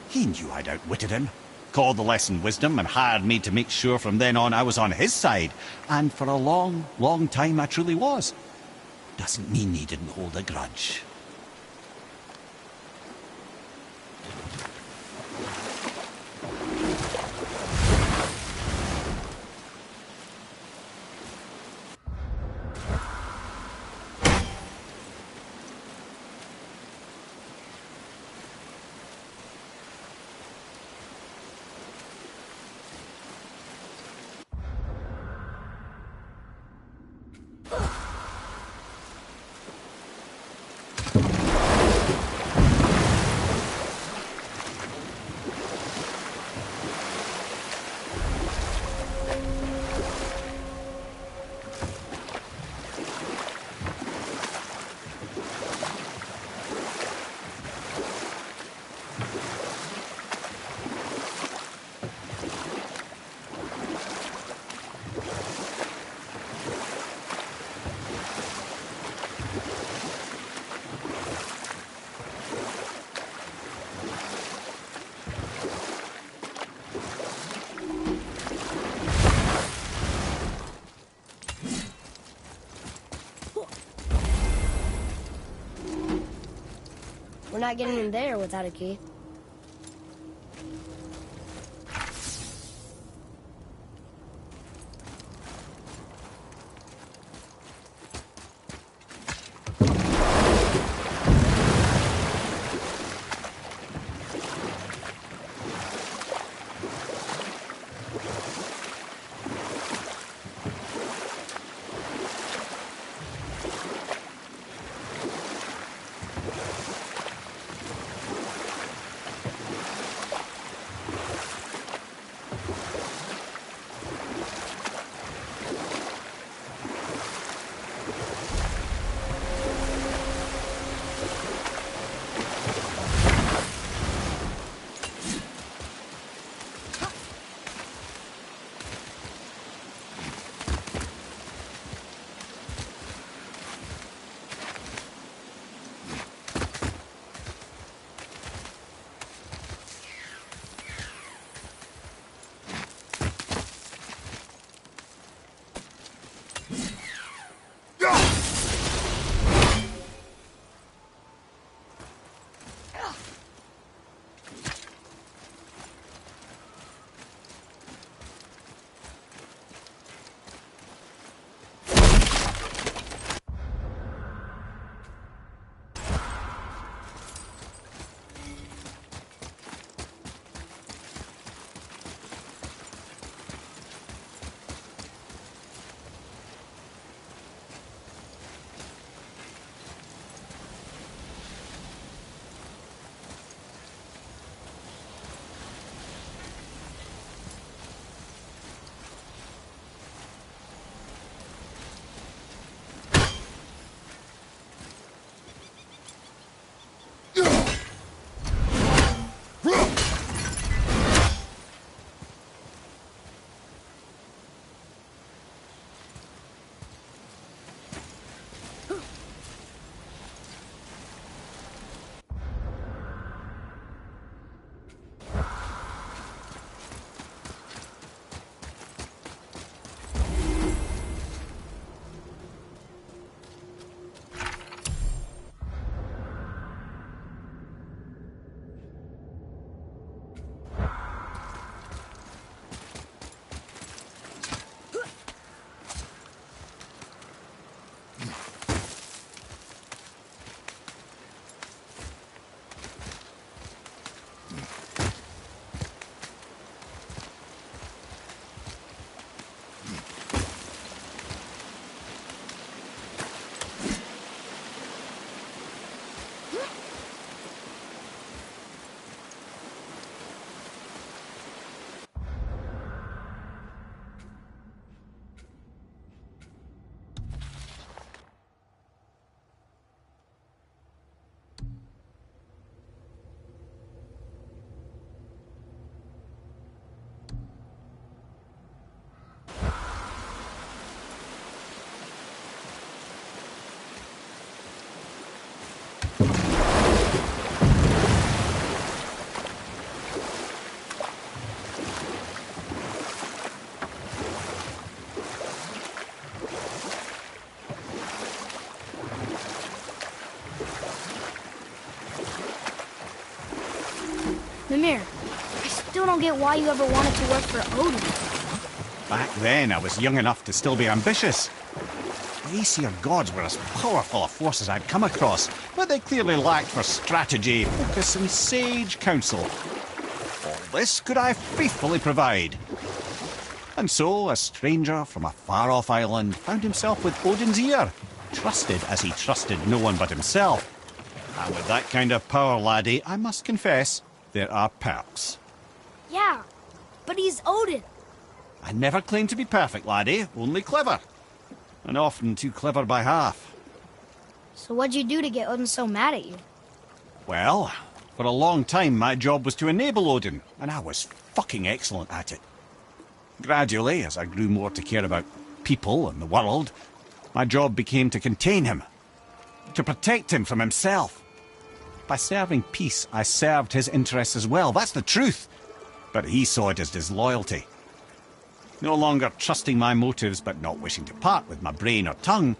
He knew I'd outwitted him, called the lesson wisdom, and hired me to make sure from then on I was on his side. And for a long, long time I truly was. Doesn't mean he didn't hold a grudge. We're not getting in there without a key. Mimir, I still don't get why you ever wanted to work for Odin. Back then, I was young enough to still be ambitious. The Aesir gods were as powerful a force as I'd come across, but they clearly lacked for strategy, focus, and sage counsel. All this could I faithfully provide. And so, a stranger from a far-off island found himself with Odin's ear, trusted as he trusted no one but himself. And with that kind of power, laddie, I must confess, there are perks. Yeah, but he's Odin. I never claimed to be perfect, laddie, only clever. And often too clever by half. So what'd you do to get Odin so mad at you? Well, for a long time my job was to enable Odin, and I was fucking excellent at it. Gradually, as I grew more to care about people and the world, my job became to contain him, to protect him from himself. By serving peace, I served his interests as well, that's the truth. But he saw it as disloyalty. No longer trusting my motives, but not wishing to part with my brain or tongue,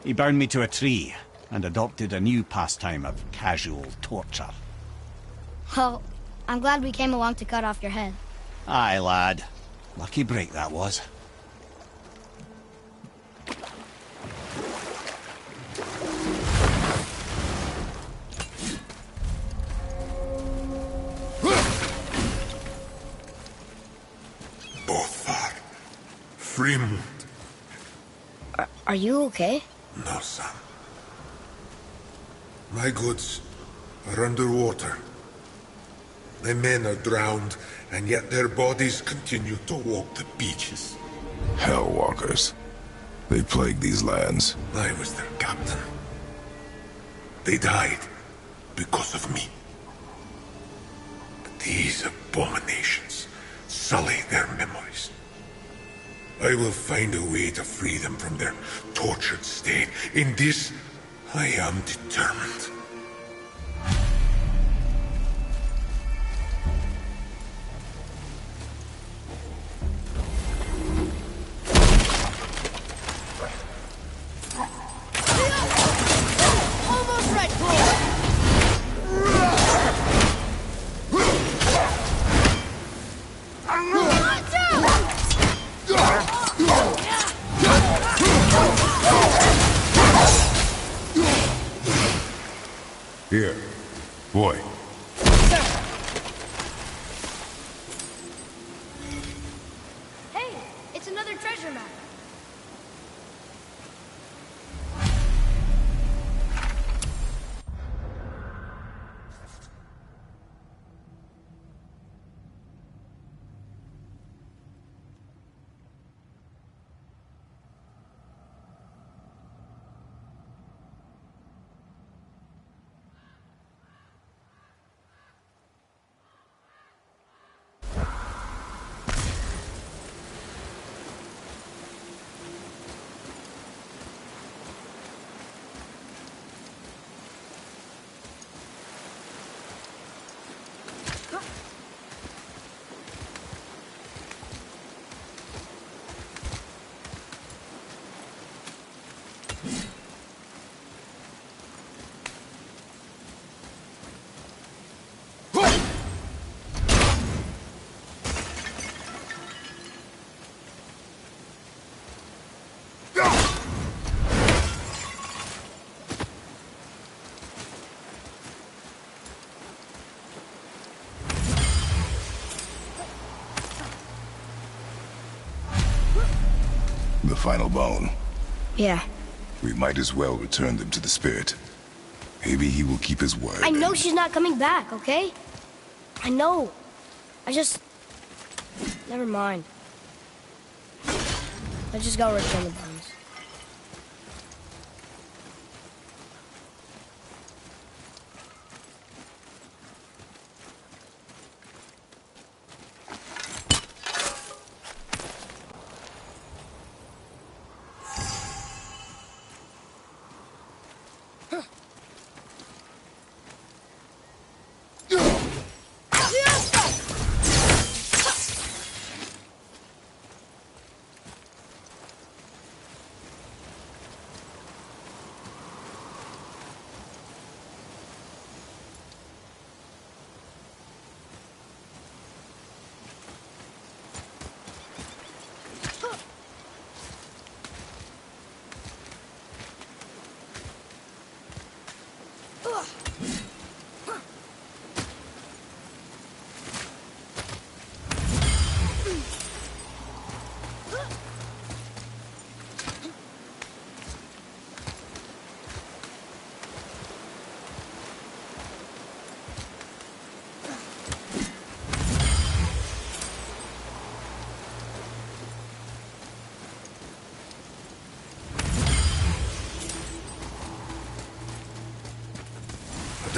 he bound me to a tree and adopted a new pastime of casual torture. Well, I'm glad we came along to cut off your head. Aye, lad. Lucky break that was. Bothar. Frimund. Are you okay? No, son. My goods are underwater. My men are drowned, and yet their bodies continue to walk the beaches. Hellwalkers. They plague these lands. I was their captain. They died because of me. But these abominations sully their memories. I will find a way to free them from their tortured state. In this, I am determined. Here, boy. Hey, it's another treasure map. The final bone. Yeah. We might as well return them to the spirit. Maybe he will keep his word. I know she's not coming back, okay? I know. I just... Never mind. Let's just go return the bones.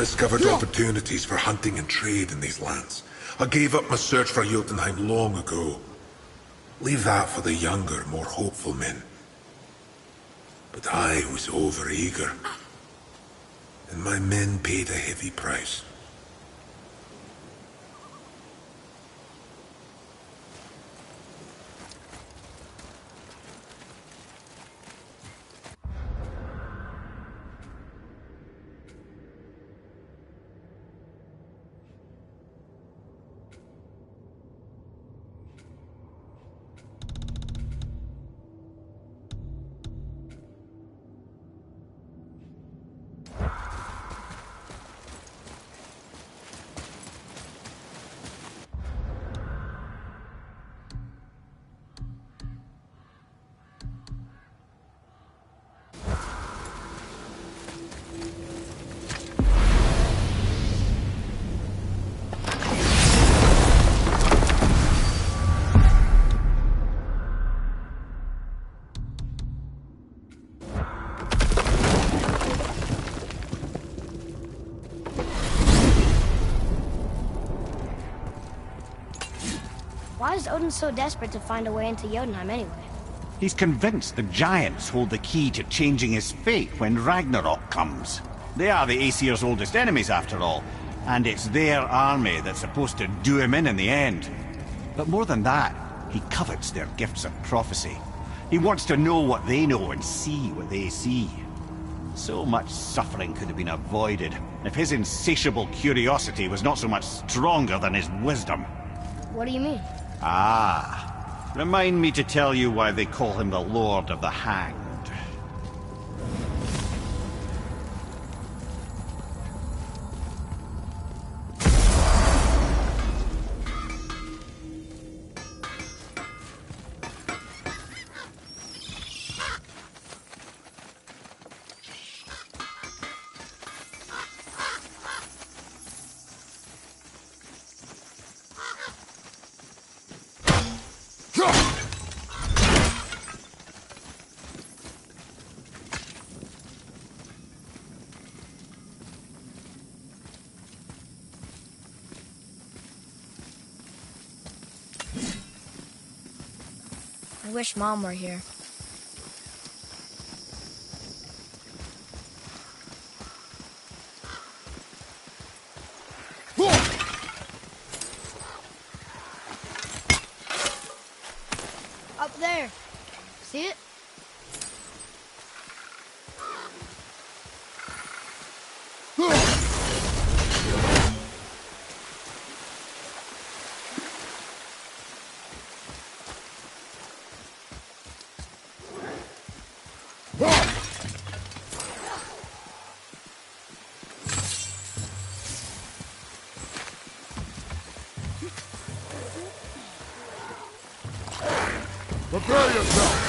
discovered opportunities for hunting and trade in these lands. I gave up my search for Jotunheim long ago. Leave that for the younger, more hopeful men. But I was overeager. And my men paid a heavy price. Why is Odin so desperate to find a way into Jotunheim anyway? He's convinced the giants hold the key to changing his fate when Ragnarok comes. They are the Aesir's oldest enemies, after all, and it's their army that's supposed to do him in the end. But more than that, he covets their gifts of prophecy. He wants to know what they know and see what they see. So much suffering could have been avoided if his insatiable curiosity was not so much stronger than his wisdom. What do you mean? Ah, remind me to tell you why they call him the Lord of the Hanged. I wish Mom were here. Up there. See it? Prepare yourself!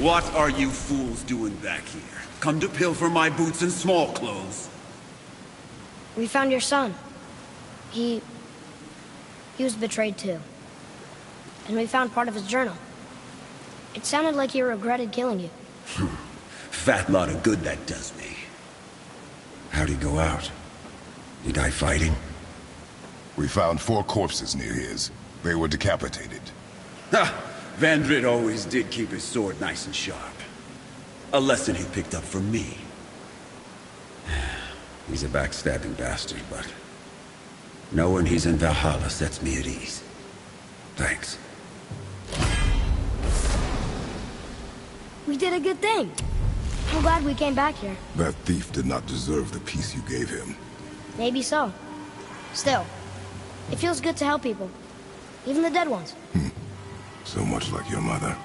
What are you fools doing back here? Come to pilfer my boots and small clothes? We found your son. He was betrayed too. And we found part of his journal. It sounded like he regretted killing you. Fat lot of good that does me. How'd he go out? He die fighting? We found 4 corpses near his. They were decapitated. Ha! Vandrid always did keep his sword nice and sharp. A lesson he picked up from me. He's a backstabbing bastard, but knowing he's in Valhalla sets me at ease. Thanks. We did a good thing. I'm glad we came back here. That thief did not deserve the peace you gave him. Maybe so. Still, it feels good to help people. Even the dead ones. So much like your mother.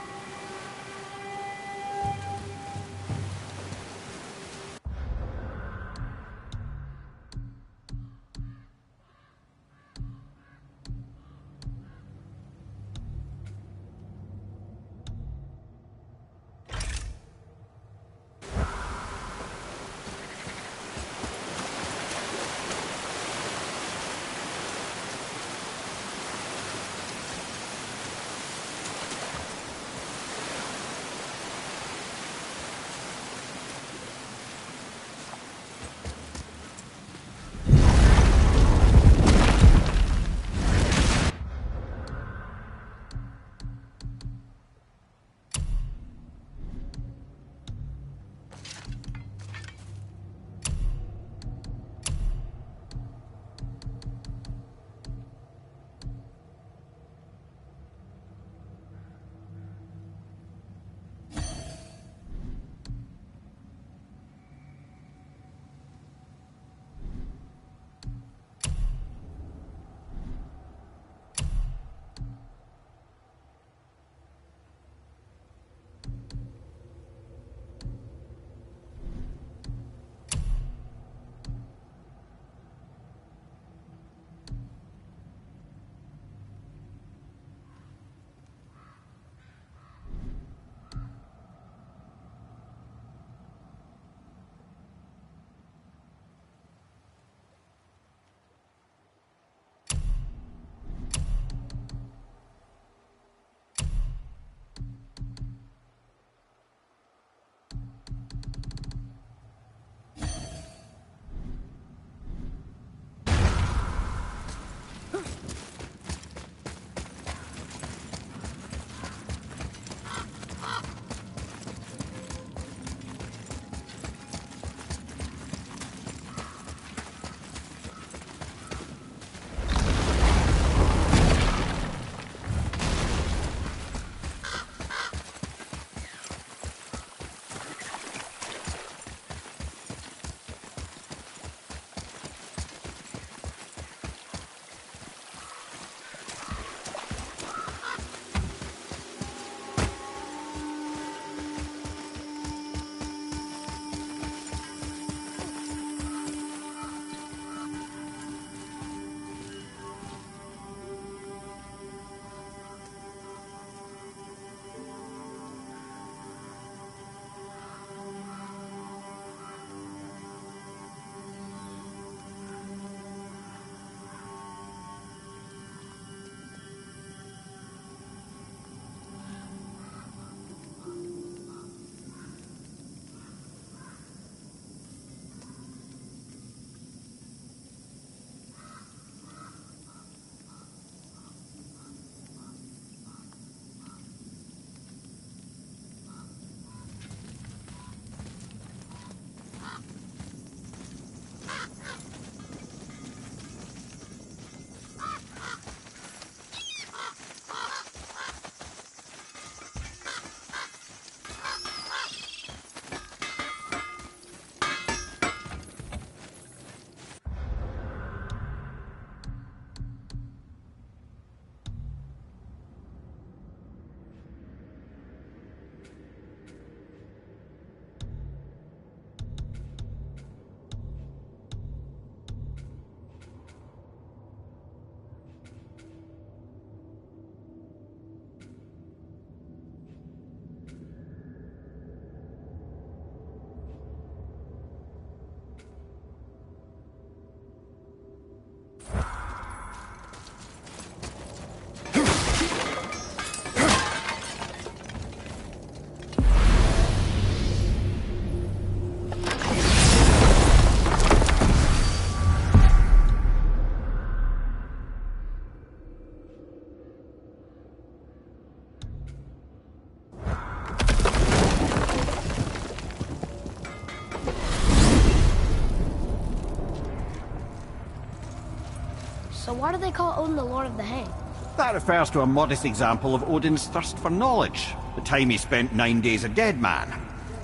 So why do they call Odin the Lord of the Hang? That refers to a modest example of Odin's thirst for knowledge. The time he spent 9 days a dead man.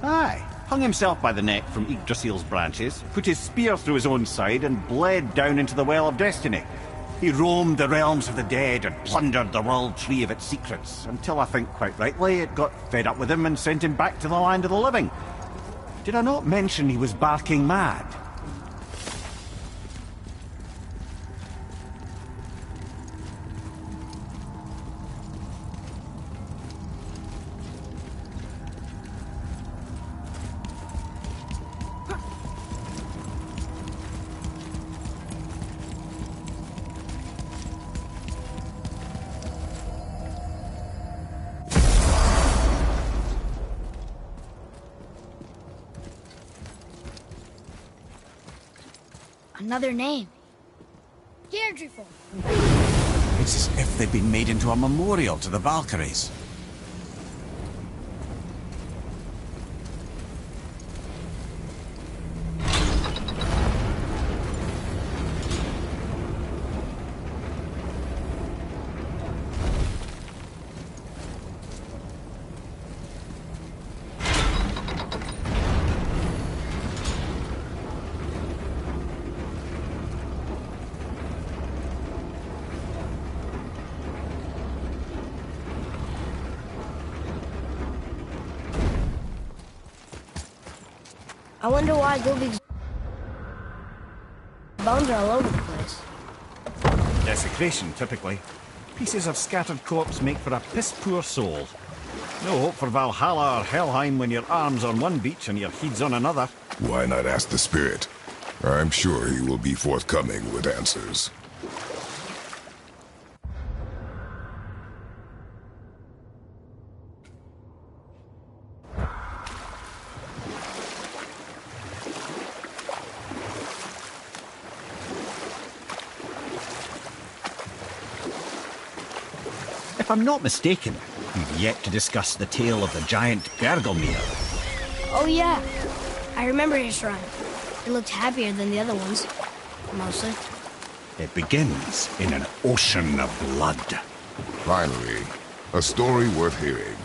Aye, hung himself by the neck from Yggdrasil's branches, put his spear through his own side, and bled down into the Well of Destiny. He roamed the realms of the dead and plundered the World Tree of its secrets, until I think quite rightly it got fed up with him and sent him back to the land of the living. Did I not mention he was barking mad? Another name. Deirdreful. It's as if they'd been made into a memorial to the Valkyries. I wonder why Ludwig's bones are all over the place. Desecration, typically. Pieces of scattered corpse make for a piss-poor soul. No hope for Valhalla or Helheim when your arm's on one beach and your head's on another. Why not ask the spirit? I'm sure he will be forthcoming with answers. If I'm not mistaken, we've yet to discuss the tale of the giant Bergelmir. Oh yeah, I remember his shrine. It looked happier than the other ones, mostly. It begins in an ocean of blood. Finally, a story worth hearing.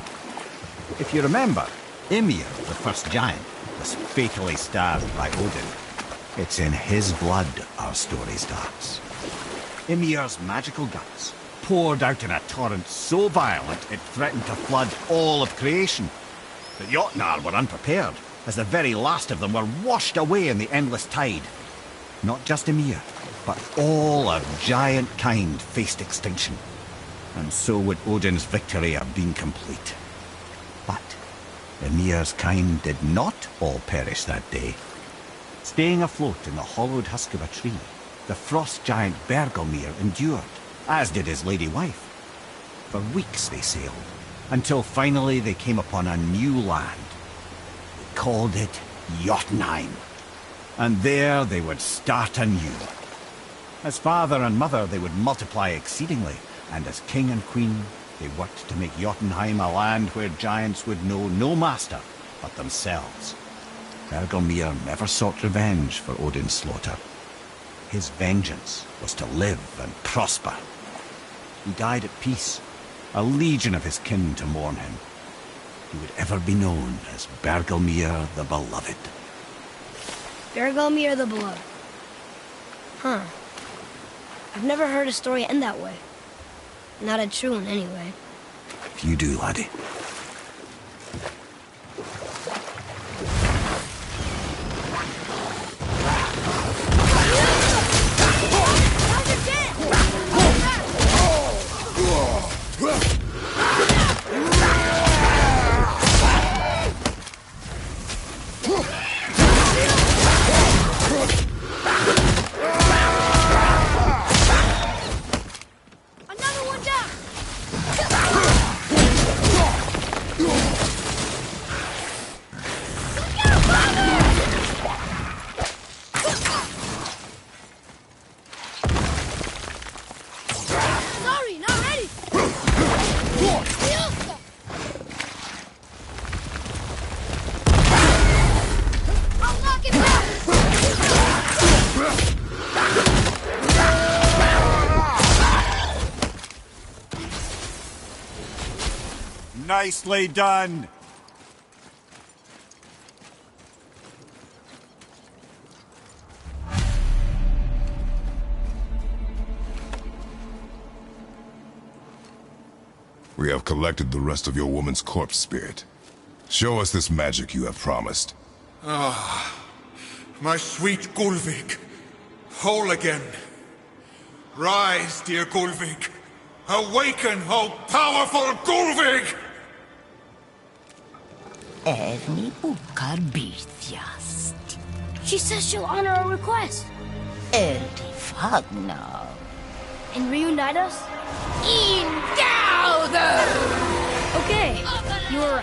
If you remember, Ymir, the first giant, was fatally stabbed by Odin. It's in his blood our story starts. Ymir's magical guts poured out in a torrent so violent it threatened to flood all of creation. The Jotnar were unprepared, as the very last of them were washed away in the endless tide. Not just Ymir, but all of giant kind faced extinction. And so would Odin's victory have been complete. But Ymir's kind did not all perish that day. Staying afloat in the hollowed husk of a tree, the frost giant Bergelmir endured, as did his lady wife. For weeks they sailed, until finally they came upon a new land. They called it Jotunheim. And there they would start anew. As father and mother they would multiply exceedingly, and as king and queen they worked to make Jotunheim a land where giants would know no master but themselves. Bergelmir never sought revenge for Odin's slaughter. His vengeance was to live and prosper. He died at peace, a legion of his kin to mourn him. He would ever be known as Bergelmir the Beloved. Bergelmir the Beloved. Huh. I've never heard a story end that way. Not a true one, anyway. If you do, laddie. Another one down! Nicely done. We have collected the rest of your woman's corpse spirit. Show us this magic you have promised. Ah, my sweet Gulvig. Whole again. Rise, dear Gulvig. Awaken, O powerful Gulvig! Erni bukar bitjast. She says she'll honor our request. Eldi fagnar. And reunite us? Ingauder! Okay, you were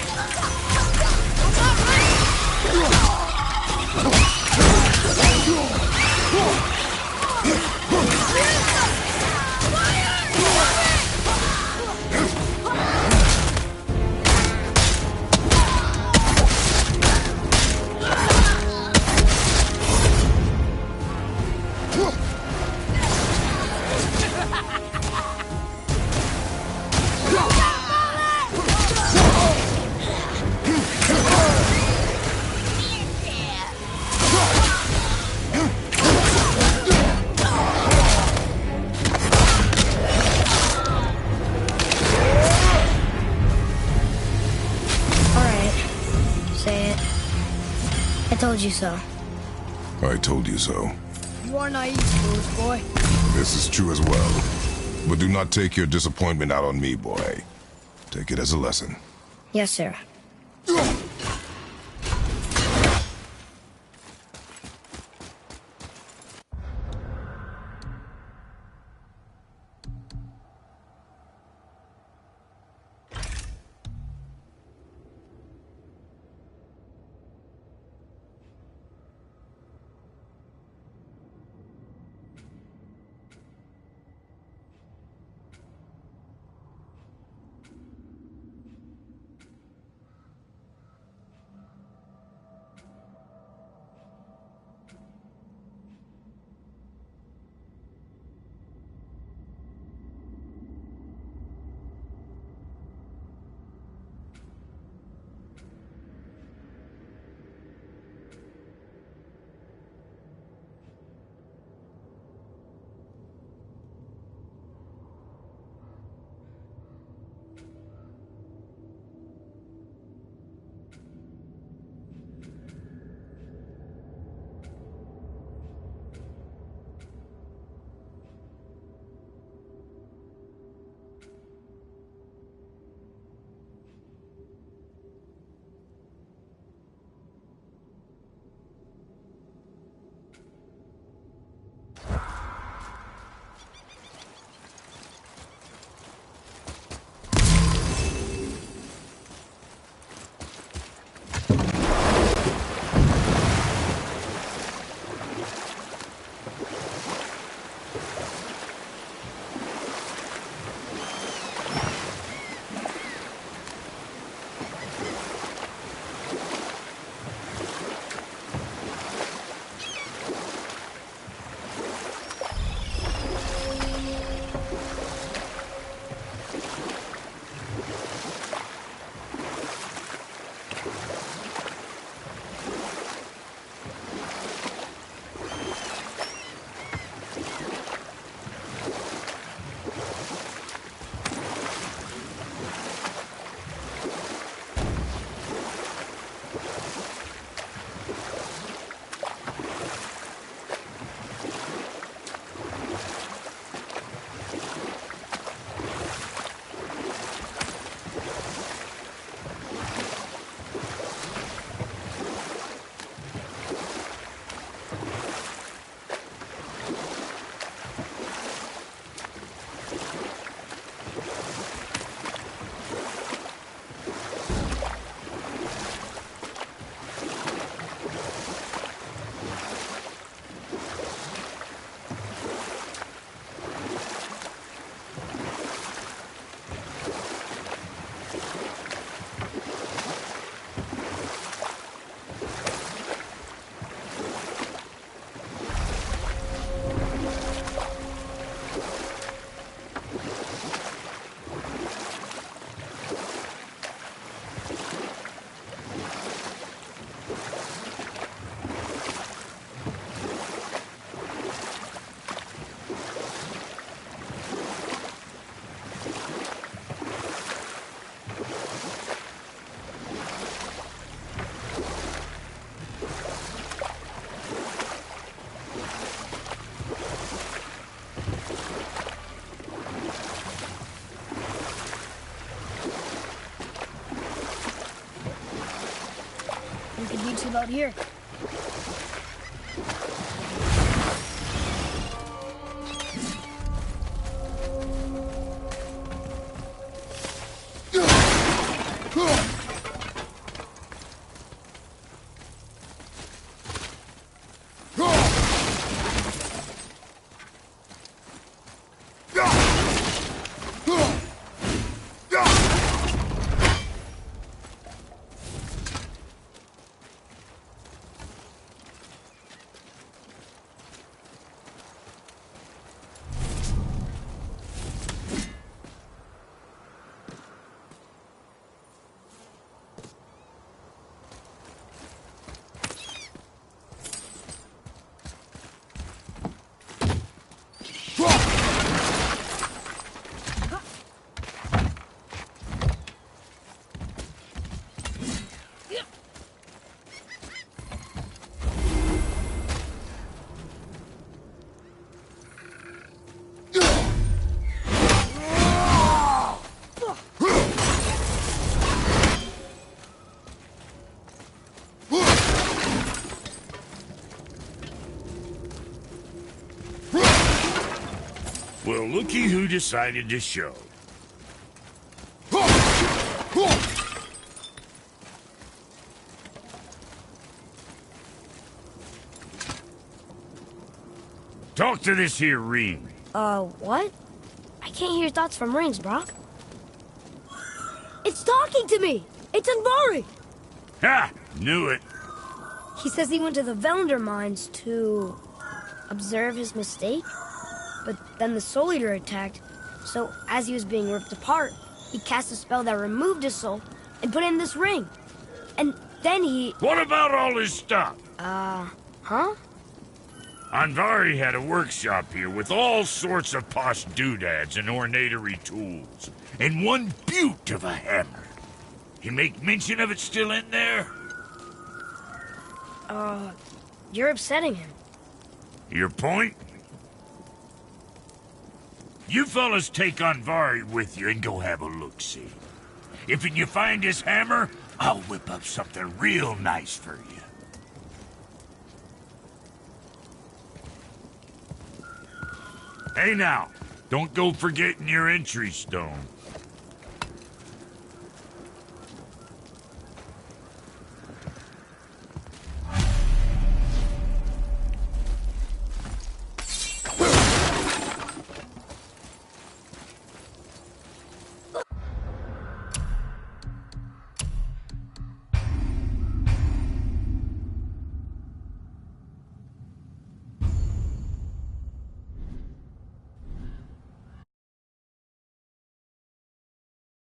I told you so. I told you so. You are naive, foolish boy. This is true as well. But do not take your disappointment out on me, boy. Take it as a lesson. Yes, sir. Here. Well, looky who decided to show. Talk to this here ring. What? I can't hear thoughts from rings, Brock. It's talking to me! It's Andvari! Ha! Knew it. He says he went to the Velander mines to observe his mistake. But then the Soul Eater attacked, so as he was being ripped apart, he cast a spell that removed his soul and put it in this ring. And then he... What about all his stuff? Huh? Andvari had a workshop here with all sorts of posh doodads and ornatery tools. And one beaut of a hammer. You make mention of it still in there? You're upsetting him. Your point? You fellas take Andvari with you and go have a look-see. If you find his hammer, I'll whip up something real nice for you. Hey now, don't go forgetting your entry stone.